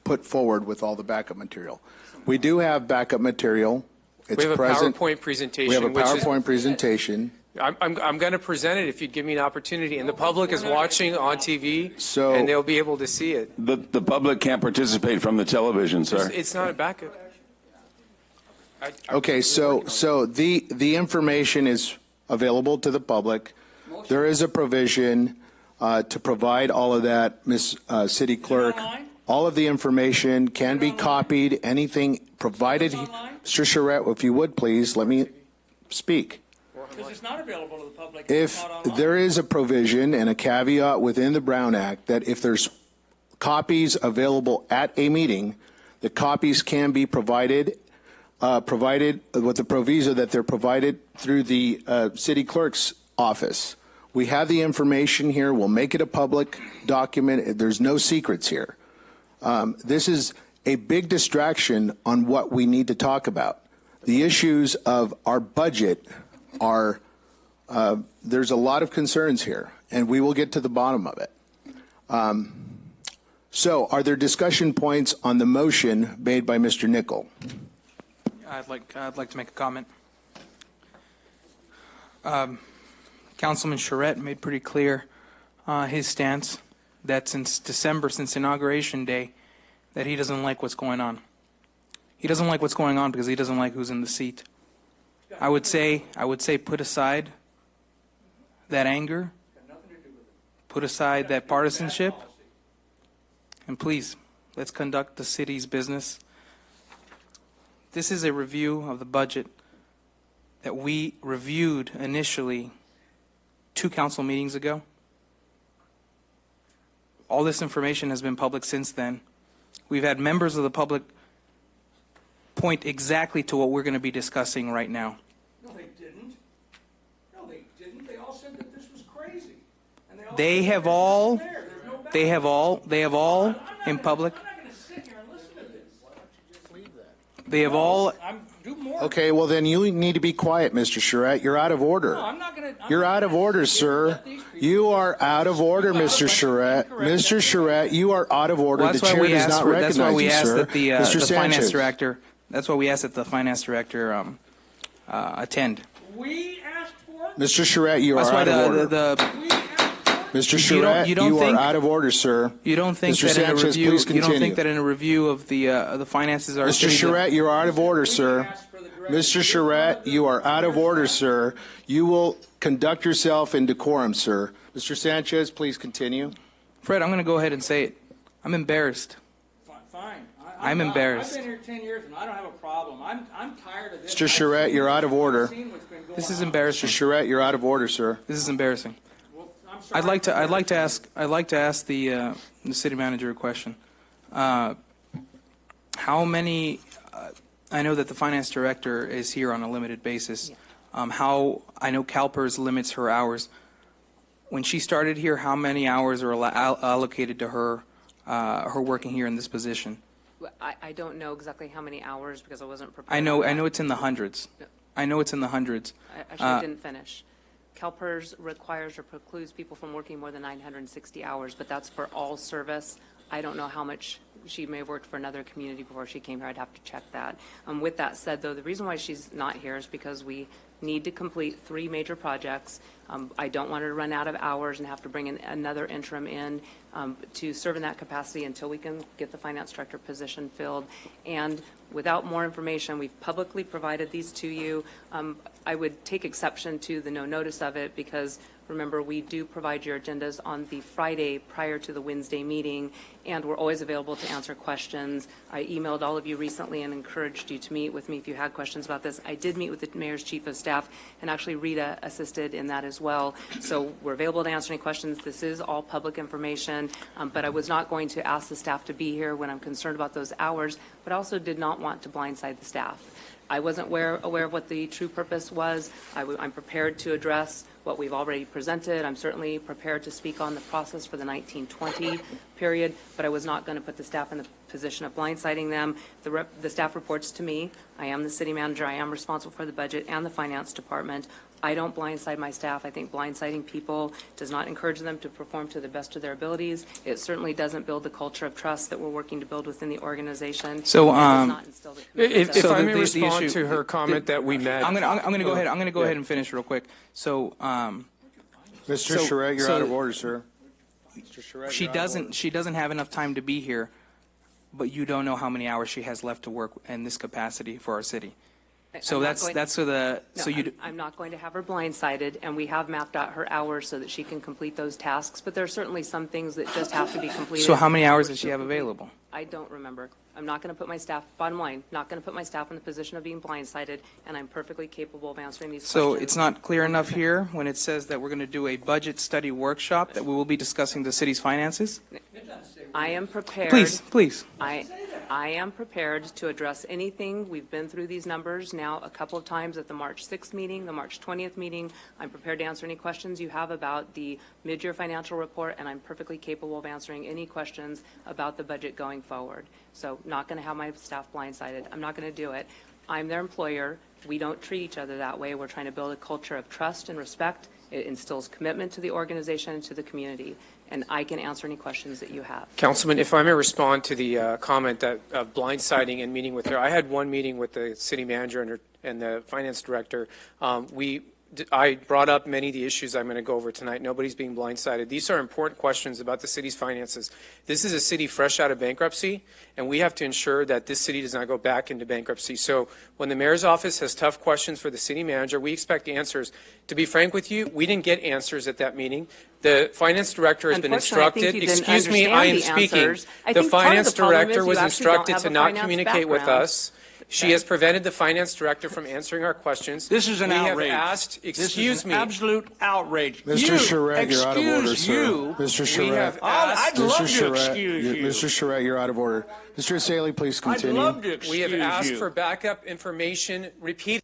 put forward with all the backup material. We do have backup material. It's We have a present. PowerPoint presentation. We have a which is- PowerPoint presentation. I'm going to present it if you'd give me an opportunity, and the public is watching on TV, So- and they'll be able to see it. The public can't participate from the television, sir. It's not a backup. Okay, so the information is available to the public. There is a provision to provide all of that, Ms. City Clerk. All of the information can be copied, anything provided. Mr. Charette, if you would please, let me speak. Because it's not available to the public. If there is a provision and a caveat within the Brown Act that if there's copies available at a meeting, the copies can be provided with the proviso that they're provided through the city clerk's office. We have the information here. We'll make it a public document. There's no secrets here. This is a big distraction on what we need to talk about. The issues of our budget are, there's a lot of concerns here, and we will get to the bottom of it. So are there discussion points on the motion made by Mr. Nickel? I'd like to make a comment. Councilman Charette made pretty clear his stance that since December, since Inauguration Day, that he doesn't like what's going on. He doesn't like what's going on because he doesn't like who's in the seat. I would say put aside that anger, put aside that partisanship, and please, let's conduct the city's business. This is a review of the budget that we reviewed initially 2 council meetings ago. All this information has been public since then. We've had members of the public point exactly to what we're going to be discussing right now. No, they didn't. No, they didn't. They all said that this was crazy. And They have all in public. I'm not going to sit here and listen to this. They have all. Do more. Okay, well then you need to be quiet, Mr. Charette. You're out of order. No, I'm not going to. You're out of order, sir. You are out of order, Mr. Charette. Mr. Charette, you are out of order. Well, The chair does not recognize that's why we you, asked sir. that the Mr. finance Sanchez. director. That's why we asked that the finance director attend. We asked for it. Mr. Charette, you are That's why out of order. We asked for it. Mr. You don't- Charette, you don't you think- are out of order, sir. You don't think Mr. that in a Sanchez, review? please You don't continue. think that in a review of the finances of our Mr. city? Charette, you're out of order, sir. Mr. Charette, you are out of order, sir. You will conduct yourself in decorum, sir. Mr. Sanchez, please continue. Fred, I'm going to go ahead and say it. I'm embarrassed. Fine. I'm not. embarrassed. I've been here 10 years and I don't have a problem. I'm tired of this. Mr. Charette, you're out of order. I've seen what's been going This is on. embarrassing. Mr. Charette, you're out of order, sir. This is embarrassing. Well, I'm sorry. I'd like to ask the city manager a question. How many? I know that the finance director is here on a limited basis. How I know CalPERS limits her hours. When she started here, how many hours are allocated to her working here in this position? I don't know exactly how many hours because I wasn't prepared. I know on that. it's in the hundreds. I know it's in the hundreds. I actually didn't finish. CalPERS requires or precludes people from working more than 960 hours, but that's for all service. I don't know how much she may have worked for another community before she came here. I'd have to check that. With that said, though, the reason why she's not here is because we need to complete 3 major projects. I don't want her to run out of hours and have to bring in another interim in to serve in that capacity until we can get the finance director position filled. And without more information, we've publicly provided these to you. I would take exception to the no notice of it because remember, we do provide your agendas on the Friday prior to the Wednesday meeting, and we're always available to answer questions. I emailed all of you recently and encouraged you to meet with me if you had questions about this. I did meet with the mayor's chief of staff, and actually Rita assisted in that as well. So we're available to answer any questions. This is all public information, but I was not going to ask the staff to be here when I'm concerned about those hours, but I also did not want to blindside the staff. I wasn't aware of what the true purpose was. I'm prepared to address what we've already presented. I'm certainly prepared to speak on the process for the 1920 period, but I was not going to put the staff in the position of blindsiding them. The staff reports to me. I am the city manager. I am responsible for the budget and the finance department. I don't blindside my staff. I think blindsiding people does not encourage them to perform to the best of their abilities. It certainly doesn't build the culture of trust that we're working to build within the organization. So, It does not instill the commitment if that- I may the respond issue- to her comment that we met. I'm gonna go ahead. I'm gonna go ahead and finish real quick. So, Mr. Charette, you're out of order, sir. Mr. Charette, she you're out of order. doesn't have enough time to be here, but you don't know how many hours she has left to work in this capacity for our city. So I'm not that's going- that's so the No, so you. I'm not going to have her blindsided, and we have mapped out her hours so that she can complete those tasks, but there are certainly some things that just have to be completed. So how many hours does she have available? I don't remember. I'm not going to put my staff, bottom line, not going to put my staff in the position of being blindsided, and I'm perfectly capable of answering these So questions. it's not clear enough here when it says that we're going to do a budget study workshop that we will be discussing the city's finances? I am prepared. Please. I am prepared to address anything. We've been through these numbers now a couple of times at the March 6th meeting, the March 20th meeting. I'm prepared to answer any questions you have about the mid-year financial report, and I'm perfectly capable of answering any questions about the budget going forward. So not going to have my staff blindsided. I'm not going to do it. I'm their employer. We don't treat each other that way. We're trying to build a culture of trust and respect. It instills commitment to the organization and to the community. And I can answer any questions that you have. Councilman, if I may respond to the comment that of blindsiding and meeting with her. I had one meeting with the city manager and the finance director. I brought up many of the issues I'm going to go over tonight. Nobody's being blindsided. These are important questions about the city's finances. This is a city fresh out of bankruptcy, and we have to ensure that this city does not go back into bankruptcy. So when the mayor's office has tough questions for the city manager, we expect answers. To be frank with you, we didn't get answers at that meeting. The finance director has been Unfortunately, I think instructed, you didn't excuse me, I am understand the speaking. answers. I The think part of finance the problem director is was you actually don't instructed have to a not finance communicate with background. us. She has prevented the finance director from answering our questions. This is an outrage. We have asked, This excuse is an me. absolute outrage. Mr. Charette, you're out of order, excuse sir. you. Mr. We Charette. have I'd asked, love Mr. to Charette, excuse you. Mr. Charette, you're out of order. Mr. Saley, please I'd continue. love to excuse we have asked you. for backup information repeatedly.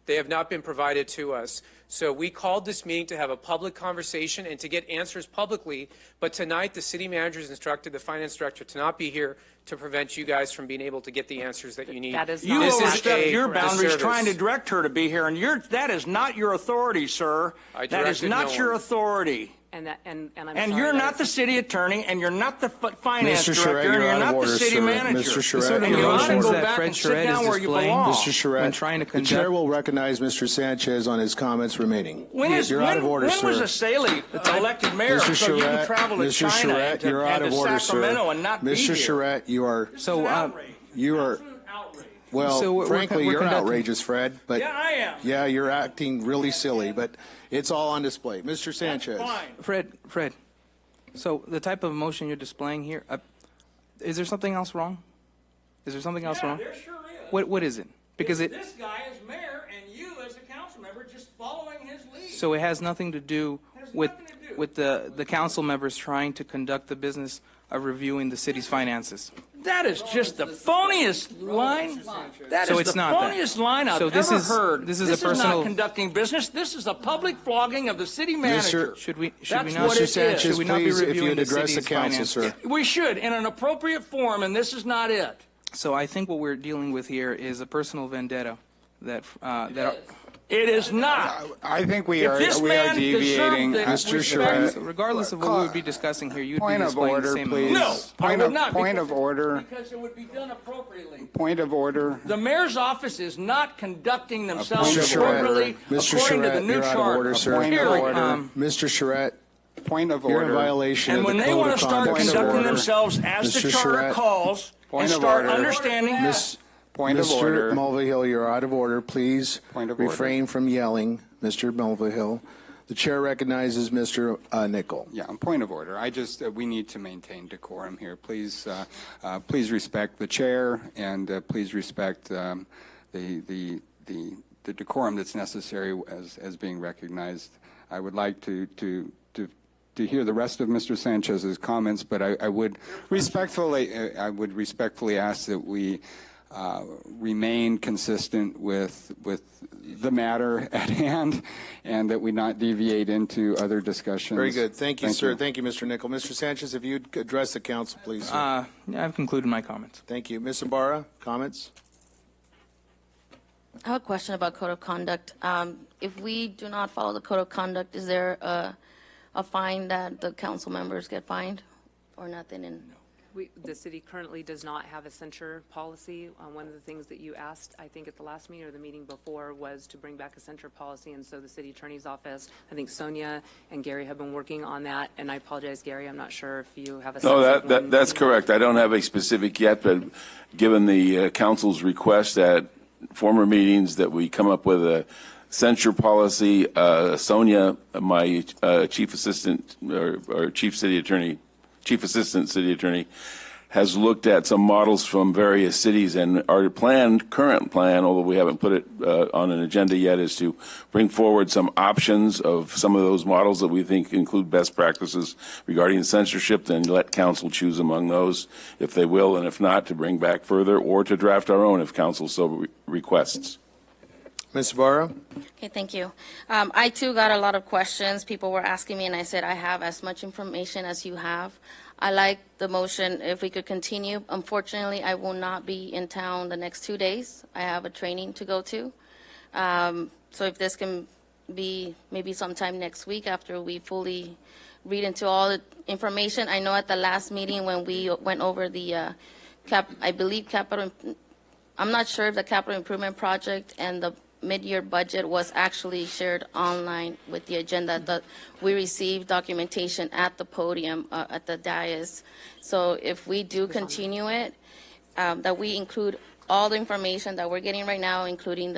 They have not been provided to us. So we called this meeting to have a public conversation and to get answers publicly. But tonight, the city manager has instructed the finance director to not be here to prevent you guys from being able to get the answers that you need. That is You not This is overstepped a your boundaries disservice. trying to direct her to be here, and that is not your authority, sir. I That is directed not no your one. authority. and I'm And sorry you're that not it's- the city attorney, and you're not the finance Mr. director, Charette, and you're you're out of not order, the city sir. manager. Mr. Charette, and you ought to emotions go that back Fred and sit Charette down is where you displaying- belong. Mr. Charette, When trying to the conduct- chair will recognize Mr. Sanchez on his comments remaining. When You're out of order, when was sir. Asaley elected mayor Mr. so you can Charette, travel to Mr. China Charette, you're and out to of order, Sacramento sir. and not be here? Mr. Charette, you are, So, you are, well, So we're frankly, we're you're conducting- outrageous, Fred, but. Yeah, I am. Yeah, you're acting really silly, but it's all on display. Mr. Sanchez. Fine. Fred, so the type of emotion you're displaying here, is there something else wrong? Is there something else Yeah, wrong? there sure is. What is it? Because This guy is mayor, and you as a council member just following his lead. so it has nothing to do with the council members trying to conduct the business of reviewing the city's finances. That is just the phoniest line. That So is it's the not that. phoniest line I've So this ever is- heard. this is a personal- not conducting business. This is a public flogging of the city manager. Should we That's not? what Mr. it is. Sanchez, Should we not be please, if reviewing you'd the address the city's council, finances? sir. We should, in an appropriate form, and this is not it. So I think what we're dealing with here is a personal vendetta that It is not. I think we If are this man deviating. deserved the Mr. Charette. so regardless of what we would be discussing here, you'd be Point of displaying order, the same please. No, emotions. I Point would of- not. point because- of order. Because it would be done appropriately. Point of order. The mayor's office is not conducting themselves Mr. Charette, appropriately Mr. according to the Charette, new you're out of charter. order, sir. Point of Period. order. Mr. Charette, Point of you're in order. violation And of when the they code want of to start conduct, sir. conducting themselves as the Mr. charter Charette. calls Point and of start order. understanding Miss- Point of Mr. order. Mulvihill, you're out of order. Please Point of order. refrain from yelling, Mr. Mulvihill. The chair recognizes Mr. Nickel. Yeah, point of order. I just, we need to maintain decorum here. Please, please respect the chair, and please respect the decorum that's necessary as being recognized. I would like to hear the rest of Mr. Sanchez's comments, but I would respectfully ask that we remain consistent with the matter at hand, and that we not deviate into other discussions. Very good. Thank you, sir. Thank you, Mr. Nickel. Mr. Sanchez, if you'd address the council, please. Sir. I've concluded my comments. Thank you. Ms. Ibarra, comments? I have a question about code of conduct. If we do not follow the code of conduct, is there a fine that the council members get fined, or nothing? The city currently does not have a censure policy. One of the things that you asked, I think, at the last meeting or the meeting before, was to bring back a censure policy, and so the city attorney's office, I think Sonia and Gary have been working on that, and I apologize, Gary, I'm not sure if you have a sense No, of when- that's correct. I don't have a specific yet, but given the council's request at former meetings that we come up with a censure policy, Sonia, my chief assistant or chief assistant city attorney, has looked at some models from various cities, and our current plan, although we haven't put it on an agenda yet, is to bring forward some options of some of those models that we think include best practices regarding censorship, then let council choose among those if they will, and if not, to bring back further or to draft our own if council so requests. Ms. Ibarra? Okay, thank you. I too got a lot of questions. People were asking me, and I said I have as much information as you have. I like the motion if we could continue. Unfortunately, I will not be in town the next 2 days. I have a training to go to. So if this can be maybe sometime next week after we fully read into all the information. I know at the last meeting when we went over the I'm not sure if the capital improvement project and the mid-year budget was actually shared online with the agenda. That we received documentation at the podium, at the dais. So if we do continue it, that we include all the information that we're getting right now, including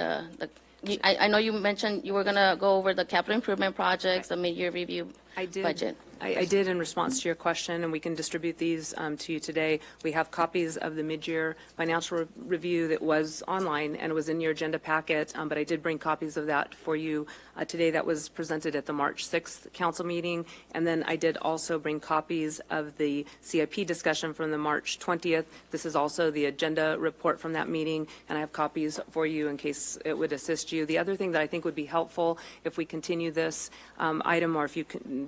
I know you mentioned you were going to go over the capital improvement projects, the mid-year review budget. I did in response to your question, and we can distribute these to you today. We have copies of the mid-year financial review that was online and was in your agenda packet, but I did bring copies of that for you today. That was presented at the March 6th council meeting, and then I did also bring copies of the CIP discussion from the March 20th. This is also the agenda report from that meeting, and I have copies for you in case it would assist you. The other thing that I think would be helpful if we continue this item, or if you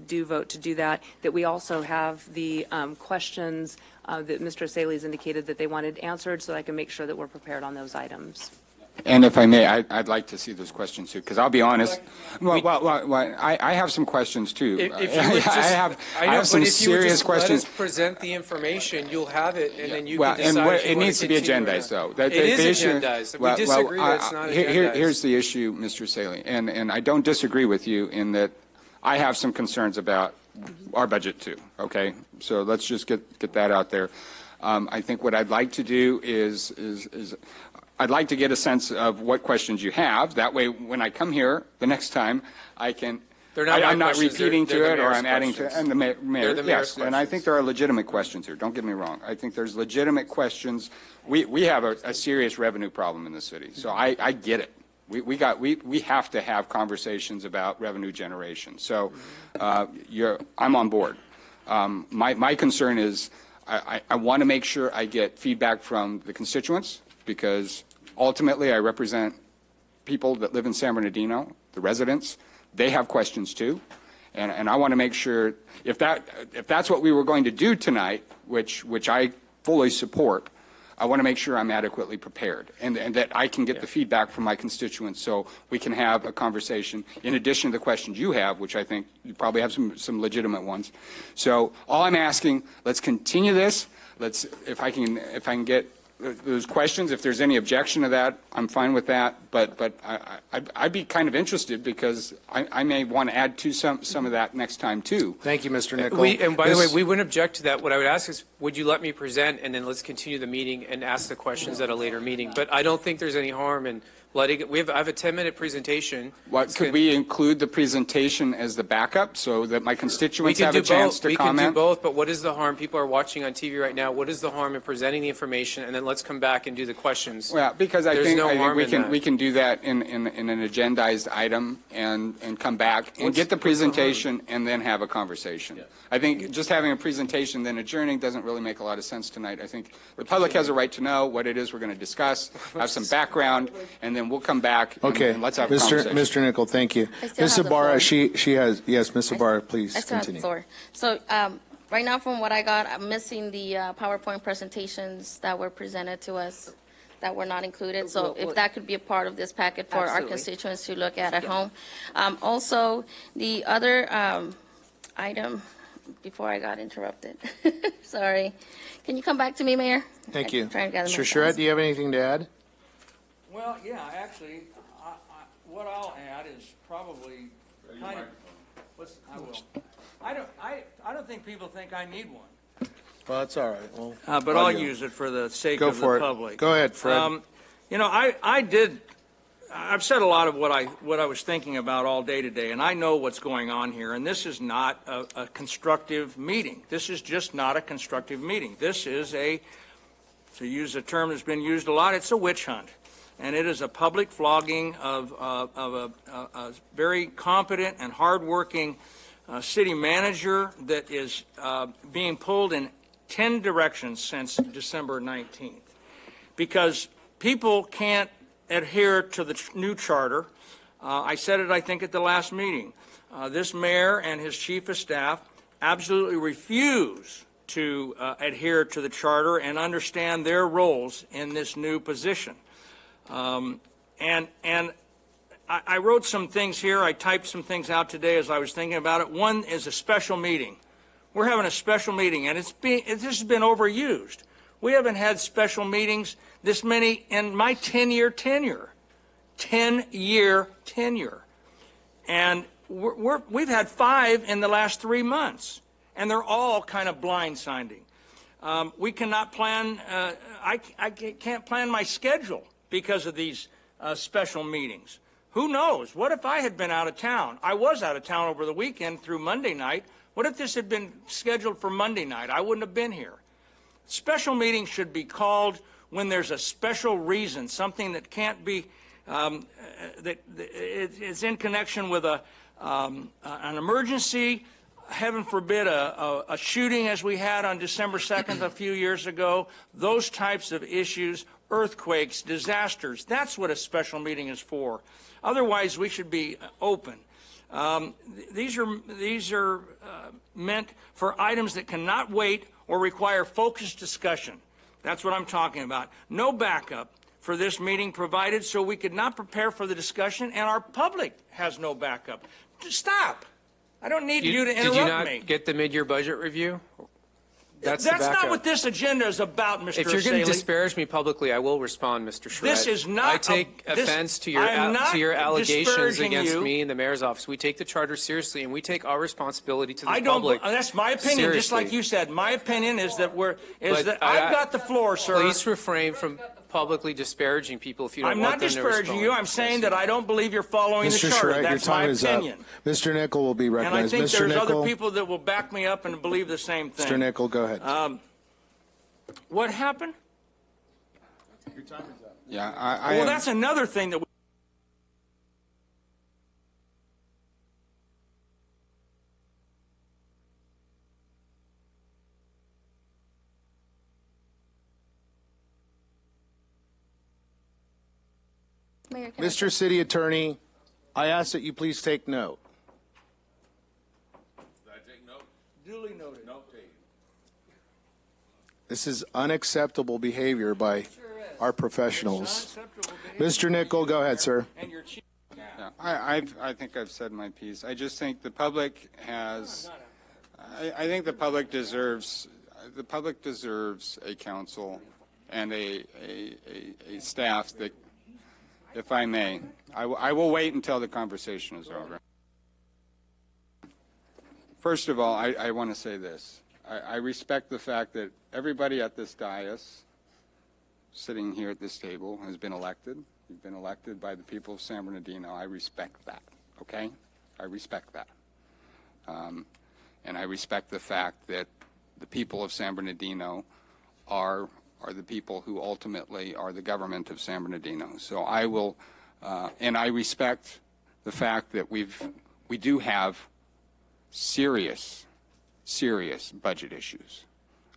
do vote to do that we also have the questions that Mr. Asaley has indicated that they wanted answered, so I can make sure that we're prepared on those items. And if I may, I'd like to see those questions too, because I'll be honest. I have some questions too. If you would just, I have some serious questions. Let us present the information, you'll have it, and then you Well, can decide. and it needs to be agendized, though. It is agendized. We disagree that it's not agendized. Here's the issue, Mr. Saley, and I don't disagree with you in that I have some concerns about our budget too. Okay, so let's just get that out there. I think what I'd like to do is I'd like to get a sense of what questions you have. That way, when I come here the next time, I can. I'm not repeating to it, or I'm adding to it. And the mayor, yes, and I think there are legitimate questions here. Don't get me wrong. I think there's legitimate questions. We have a serious revenue problem in the city, so I get it. We have to have conversations about revenue generation. So I'm on board. My concern is I want to make sure I get feedback from the constituents, because ultimately I represent people that live in San Bernardino, the residents. They have questions too, and I want to make sure if that's what we were going to do tonight, which I fully support, I want to make sure I'm adequately prepared and that I can get the feedback from my constituents so we can have a conversation in addition to the questions you have, which I think you probably have some legitimate ones. So all I'm asking, let's continue this. If I can get those questions, if there's any objection to that, I'm fine with that. But I'd be kind of interested, because I may want to add to some of that next time too. Thank you, Mr. Nichol. And by the way, we wouldn't object to that. What I would ask is, would you let me present, and then let's continue the meeting and ask the questions at a later meeting. But I don't think there's any harm in letting it. I have a 10-minute presentation. Could we include the presentation as the backup so that my constituents have a chance to comment? We can do both, but what is the harm? People are watching on TV right now. What is the harm in presenting the information, and then let's come back and do the questions? Well, because I think we can can do that in an agendized item and come back and get the presentation and then have a conversation. I think just having a presentation then adjourning doesn't really make a lot of sense tonight. I think the public has a right to know what it is we're going to discuss, have some background, and then we'll come back and let's have a conversation. Mr. Nichol, thank you. Ms. Ibarra, she has, yes, Ms. Ibarra, please I still have the continue. floor. So right now, from what I got, I'm missing the PowerPoint presentations that were presented to us that were not included. So if that could be a part of this packet for our constituents to look at home. Also, the other item, before I got interrupted, sorry. Can you come back to me, Mayor? Thank you. Trying to gather my Mr. Charette, do you have anything to add? Well, yeah, actually, what I'll add is probably kind of. I will. I don't think people think I need one. Well, that's all right. Well, but I'll use it for the sake of the public. Go ahead, Fred. You know, I've said a lot of what I was thinking about all day today, and I know what's going on here, and this is not a constructive meeting. This is just not a constructive meeting. This is to use a term that's been used a lot, it's a witch hunt. And it is a public flogging of a very competent and hardworking city manager that is being pulled in 10 directions since December 19th. Because people can't adhere to the new charter. I said it, I think, at the last meeting. This mayor and his chief of staff absolutely refuse to adhere to the charter and understand their roles in this new position. And I wrote some things here. I typed some things out today as I was thinking about it. One is a special meeting. We're having a special meeting, and this has been overused. We haven't had special meetings this many in my 10-year tenure. 10-year tenure. And we've had 5 in the last 3 months, and they're all kind of blindsiding. We cannot plan, I can't plan my schedule because of these special meetings. Who knows? What if I had been out of town? I was out of town over the weekend through Monday night. What if this had been scheduled for Monday night? I wouldn't have been here. Special meetings should be called when there's a special reason, something that can't be, that it's in connection with an emergency, heaven forbid a shooting as we had on December 2nd a few years ago, those types of issues, earthquakes, disasters. That's what a special meeting is for. Otherwise, we should be open. These are meant for items that cannot wait or require focused discussion. That's what I'm talking about. No backup for this meeting provided so we could not prepare for the discussion, and our public has no backup. Stop. I don't need you to interrupt Did you not me. get the mid-year budget review? That's not what this agenda is about, Mr. If you're going to Saley. disparage me publicly, I will respond, Mr. Charette. This is not I take offense to your I am not allegations disparaging against you. me and the mayor's office. We take the charter seriously, and we take our responsibility to the I don't. public. That's my opinion. Just like seriously. you said, my opinion is that But I've got the floor, sir. Please refrain from publicly disparaging people if you don't I'm want not them to disparaging respond. you. I'm saying that I don't believe you're following Mr. the charter. Charette, your That's my time is opinion. up. Mr. Nickel will be And I recognized. think Mr. there's Nickel, other people that will back me up and believe the same thing. Mr. Nickel, go ahead. What happened? Your time is up. Yeah, I Well, that's another thing that. Mayor, can I- Mr. City Attorney, I ask that you please take note. Duly noted. This is unacceptable behavior by our professionals. Mr. Nickel, go ahead, sir. Yeah, I think I've said my piece. I just think the public has, I think the public deserves a council and a staff that, if I may, I will wait until the conversation is over. First of all, I want to say this. I respect the fact that everybody at this dais, sitting here at this table, has been elected. You've been elected by the people of San Bernardino. I respect that, okay? I respect that. And I respect the fact that the people of San Bernardino are the people who ultimately are the government of San Bernardino. So I will, and I respect the fact that we do have serious budget issues,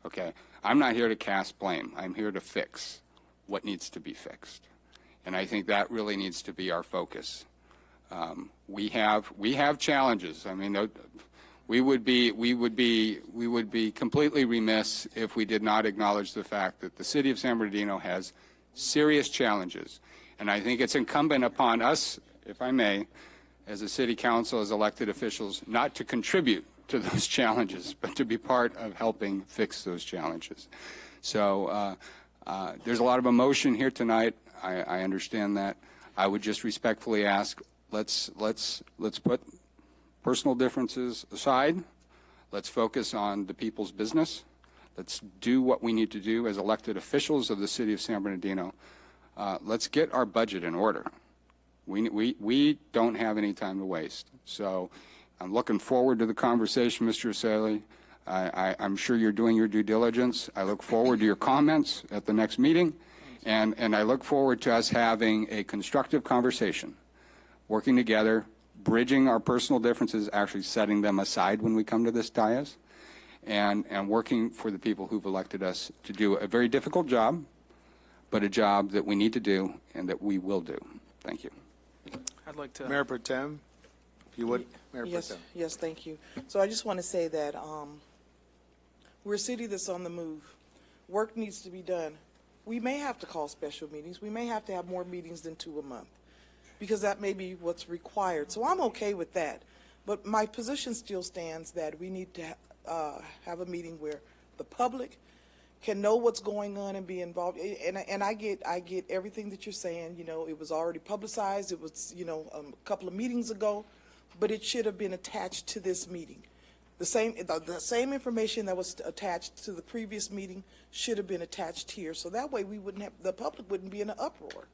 okay? I'm not here to cast blame. I'm here to fix what needs to be fixed. And I think that really needs to be our focus. We have challenges. I mean, we would be completely remiss if we did not acknowledge the fact that the city of San Bernardino has serious challenges. And I think it's incumbent upon us, if I may, as a city council, as elected officials, not to contribute to those challenges, but to be part of helping fix those challenges. So there's a lot of emotion here tonight. I understand that. I would just respectfully ask, let's put personal differences aside. Let's focus on the people's business. Let's do what we need to do as elected officials of the city of San Bernardino. Let's get our budget in order. We don't have any time to waste. So I'm looking forward to the conversation, Mr. Saley. I'm sure you're doing your due diligence. I look forward to your comments at the next meeting, and I look forward to us having a constructive conversation, working together, bridging our personal differences, actually setting them aside when we come to this dais, and working for the people who've elected us to do a very difficult job, but a job that we need to do and that we will do. Thank you. I'd like to. Mayor Pro Tem, if you would. Mayor Pro Yes, Tem. yes, thank you. So I just want to say that we're a city that's on the move. Work needs to be done. We may have to call special meetings. We may have to have more meetings than 2 a month because that may be what's required. So I'm okay with that. But my position still stands that we need to have a meeting where the public can know what's going on and be involved. And I get everything that you're saying. You know, it was already publicized. It was, you know, a couple of meetings ago, but it should have been attached to this meeting. The same information that was attached to the previous meeting should have been attached here. So that way we wouldn't have, the public wouldn't be in an uproar.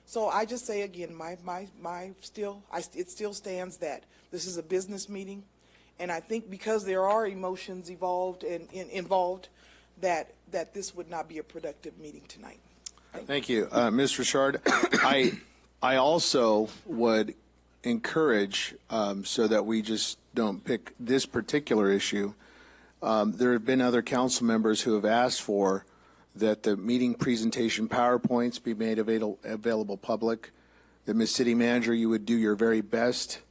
So I just say again, it still stands that this is a business meeting. And I think because there are emotions involved, that this would not be a productive meeting tonight. Thank you. Ms. Richard, I also would encourage, so that we just don't pick this particular issue, there have been other council members who have asked for that the meeting presentation PowerPoints be made available public, that Ms. City Manager, you would do your very best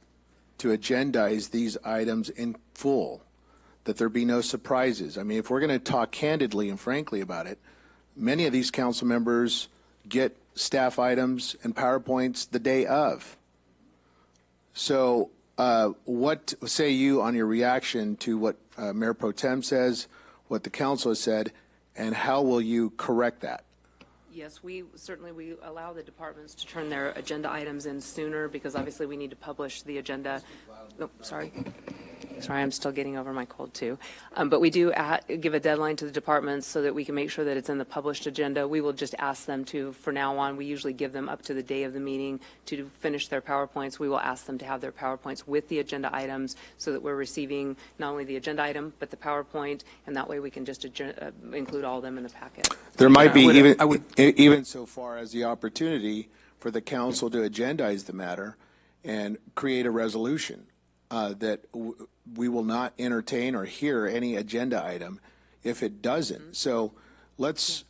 to agendize these items in full, that there be no surprises. I mean, if we're going to talk candidly and frankly about it, many of these council members get staff items and PowerPoints the day of. So what say you on your reaction to what Mayor Pro Tem says, what the council has said, and how will you correct that? Yes, we allow the departments to turn their agenda items in sooner because obviously we need to publish the agenda. Oh, sorry, I'm still getting over my cold too. But we do give a deadline to the departments so that we can make sure that it's in the published agenda. We will just ask them to, for now on, we usually give them up to the day of the meeting to finish their PowerPoints. We will ask them to have their PowerPoints with the agenda items so that we're receiving not only the agenda item, but the PowerPoint, and that way we can just include all of them in the packet. There might be even so far as the opportunity for the council to agendize the matter and create a resolution that we will not entertain or hear any agenda item if it doesn't. So let's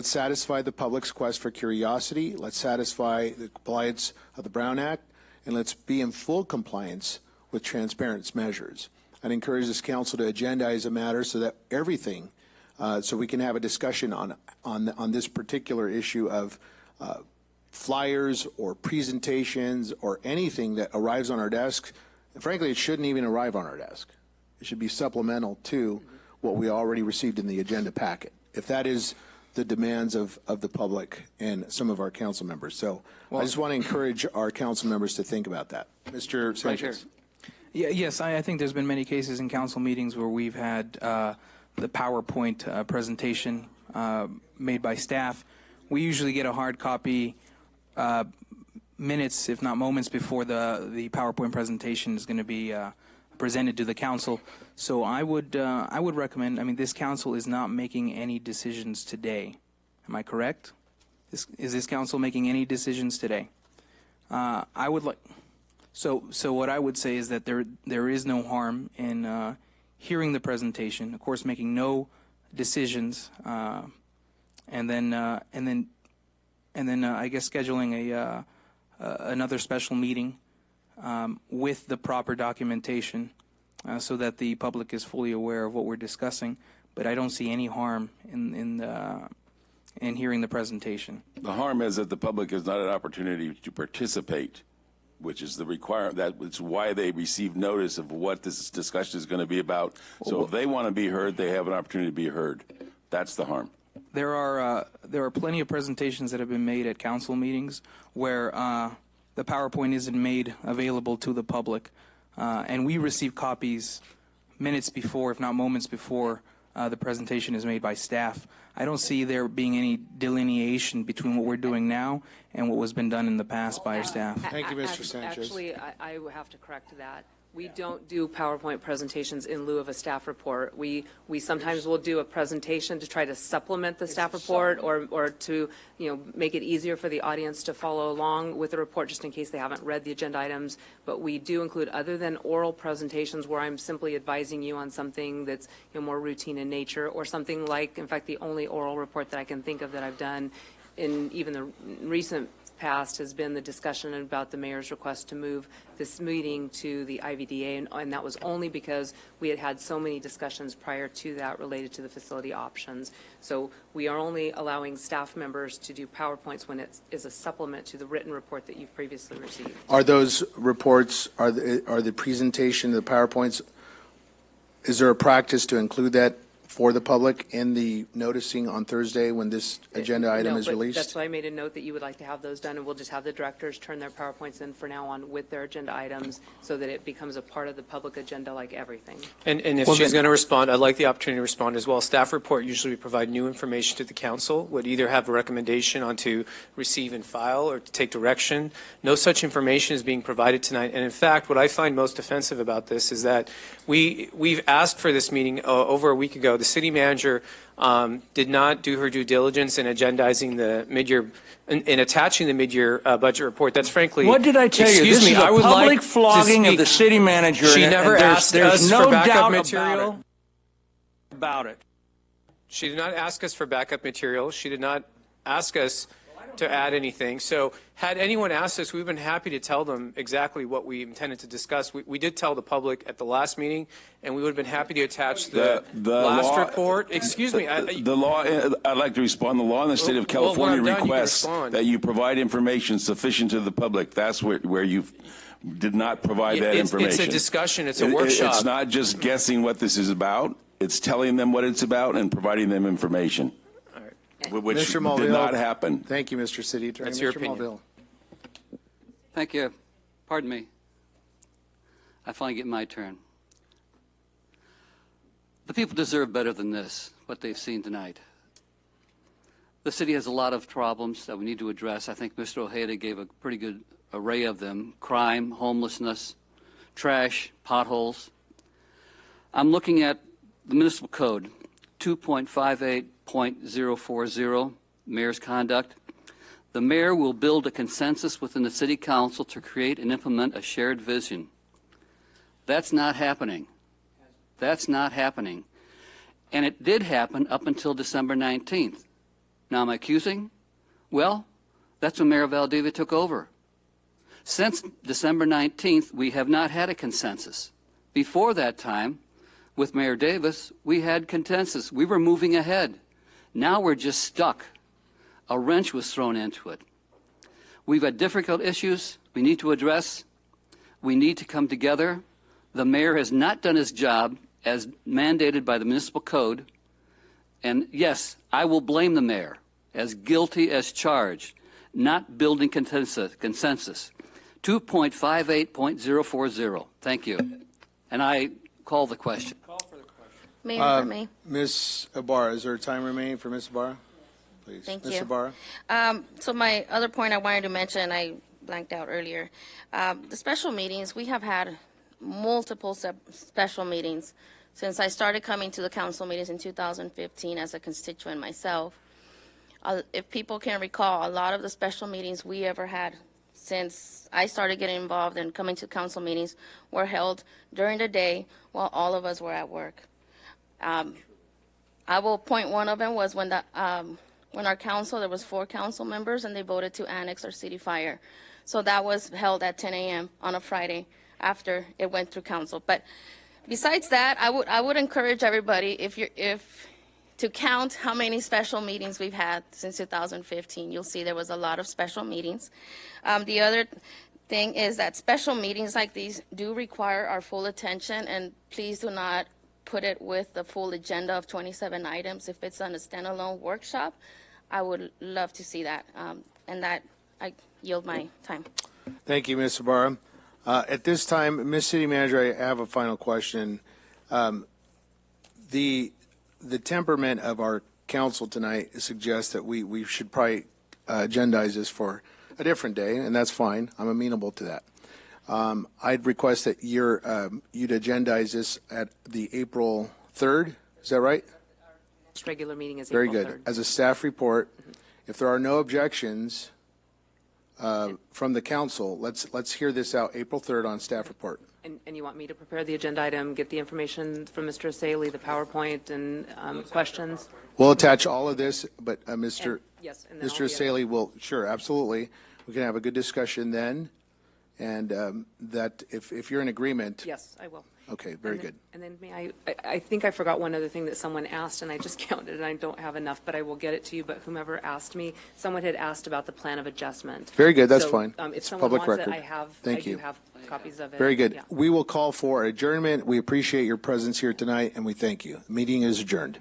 satisfy the public's quest for curiosity. Let's satisfy the compliance of the Brown Act, and let's be in full compliance with transparency measures. I'd encourage this council to agendize a matter so that everything, so we can have a discussion on this particular issue of flyers or presentations or anything that arrives on our desk. Frankly, it shouldn't even arrive on our desk. It should be supplemental to what we already received in the agenda packet, if that is the demands of the public and some of our council members. So I just want to encourage our council members to think about that. Mr. Sanchez. Yes, I think there's been many cases in council meetings where we've had the PowerPoint presentation made by staff. We usually get a hard copy minutes, if not moments, before the PowerPoint presentation is going to be presented to the council. So I would recommend. I mean, this council is not making any decisions today. Am I correct? Is this council making any decisions today? I would like. So what I would say is that there is no harm in hearing the presentation. Of course, making no decisions, and then I guess scheduling another special meeting with the proper documentation so that the public is fully aware of what we're discussing. But I don't see any harm in hearing the presentation. The harm is that the public has not an opportunity to participate, which is the requirement. That's why they receive notice of what this discussion is going to be about. So if they want to be heard, they have an opportunity to be heard. That's the harm. There are plenty of presentations that have been made at council meetings where the PowerPoint isn't made available to the public, and we receive copies minutes before, if not moments before, the presentation is made by staff. I don't see there being any delineation between what we're doing now and what was been done in the past by our staff. Thank you, Mr. Sanchez. Actually, I will have to correct that. We don't do PowerPoint presentations in lieu of a staff report. We sometimes will do a presentation to try to supplement the staff report or to, make it easier for the audience to follow along with the report just in case they haven't read the agenda items. But we do include, other than oral presentations where I'm simply advising you on something that's more routine in nature, or something like, in fact, the only oral report that I can think of that I've done in even the recent past has been the discussion about the mayor's request to move this meeting to the IVDA, and that was only because we had had so many discussions prior to that related to the facility options. So we are only allowing staff members to do PowerPoints when it is a supplement to the written report that you've previously received. Are those reports, are the presentation, the PowerPoints, is there a practice to include that for the public in the noticing on Thursday when this agenda item is released? That's why I made a note that you would like to have those done, and we'll just have the directors turn their PowerPoints in for now on with their agenda items so that it becomes a part of the public agenda like everything. And if she's going to respond, I'd like the opportunity to respond as well. Staff report usually provide new information to the council, would either have a recommendation on to receive and file or to take direction. No such information is being provided tonight. And in fact, what I find most offensive about this is that we've asked for this meeting over a week ago. The city manager did not do her due diligence in agendizing the mid-year, in attaching the mid-year budget report. That's frankly. What did I tell you? This is a public flogging of the city manager. She never asked us for backup material about it. She did not ask us for backup material. She did not ask us. to add anything. So had anyone asked us, we've been happy to tell them exactly what we intended to discuss. We did tell the public at the last meeting, and we would have been happy to attach the last law, report. Excuse me. The law, I'd like to respond. The law in the state of California when I'm done, you can requests respond. that you provide information sufficient to the public. That's where you did not provide that information. It's a discussion. It's a workshop. It's not just guessing what this is about. It's telling them what it's about and providing them information. Which Mr. did Mulvihill, not happen. Thank you, Mr. City Attorney. That's your Mr. opinion. Mulvihill. Thank you. Pardon me. I finally get my turn. The people deserve better than this, what they've seen tonight. The city has a lot of problems that we need to address. I think Mr. Ojeda gave a pretty good array of them: crime, homelessness, trash, potholes. I'm looking at the municipal code, 2.58.040, mayor's conduct. The mayor will build a consensus within the city council to create and implement a shared vision. That's not happening. That's not happening. And it did happen up until December 19th. Now, am I accusing? Well, that's when Mayor Valdivia took over. Since December 19th, we have not had a consensus. Before that time, with Mayor Davis, we had consensus. We were moving ahead. Now we're just stuck. A wrench was thrown into it. We've had difficult issues we need to address. We need to come together. The mayor has not done his job as mandated by the municipal code. And yes, I will blame the mayor, as guilty as charged, not building consensus. 2.58.040. Thank you. And I call the question. Mayor, for me. Ms. Ibarra, is there a time remaining for Ms. Ibarra? Please. Thank Ms. you. Ibarra? So my other point I wanted to mention, I blanked out earlier. The special meetings, we have had multiple special meetings since I started coming to the council meetings in 2015 as a constituent myself. If people can recall, a lot of the special meetings we ever had since I started getting involved and coming to council meetings were held during the day while all of us were at work. I will point one of them was when our council, there was 4 council members, and they voted to annex our city fire. So that was held at 10 a.m. on a Friday after it went through council. But besides that, I would encourage everybody, to count how many special meetings we've had since 2015. You'll see there was a lot of special meetings. The other thing is that special meetings like these do require our full attention, and please do not put it with the full agenda of 27 items. If it's on a standalone workshop, I would love to see that. And that, I yield my time. Thank you, Ms. Ibarra. At this time, Ms. City Manager, I have a final question. The temperament of our council tonight suggests that we should probably agendize this for a different day, and that's fine. I'm amenable to that. I'd request that you'd agendize this at the April 3rd. Is that right? Next regular meeting is Very April good. 3rd. As a staff report, if there are no objections from the council, let's hear this out April 3rd on staff report. And you want me to prepare the agenda item, get the information from Mr. Asaley, the PowerPoint, and questions? We'll attach all of this, but Mr. Yes, and then Mr. all the Asaley will, sure, absolutely. We can have a good discussion then, and that if you're in agreement. Yes, I will. Okay, very good. And then I think I forgot one other thing that someone asked, and I just counted, and I don't have enough, but I will get it to you. But whomever asked me, someone had asked about the plan of adjustment. Very good, that's So, fine. If It's someone public wants it, record. I Thank do you. have copies of it. Very good. Yeah. We will call for adjournment. We appreciate your presence here tonight, and we thank you. The meeting is adjourned.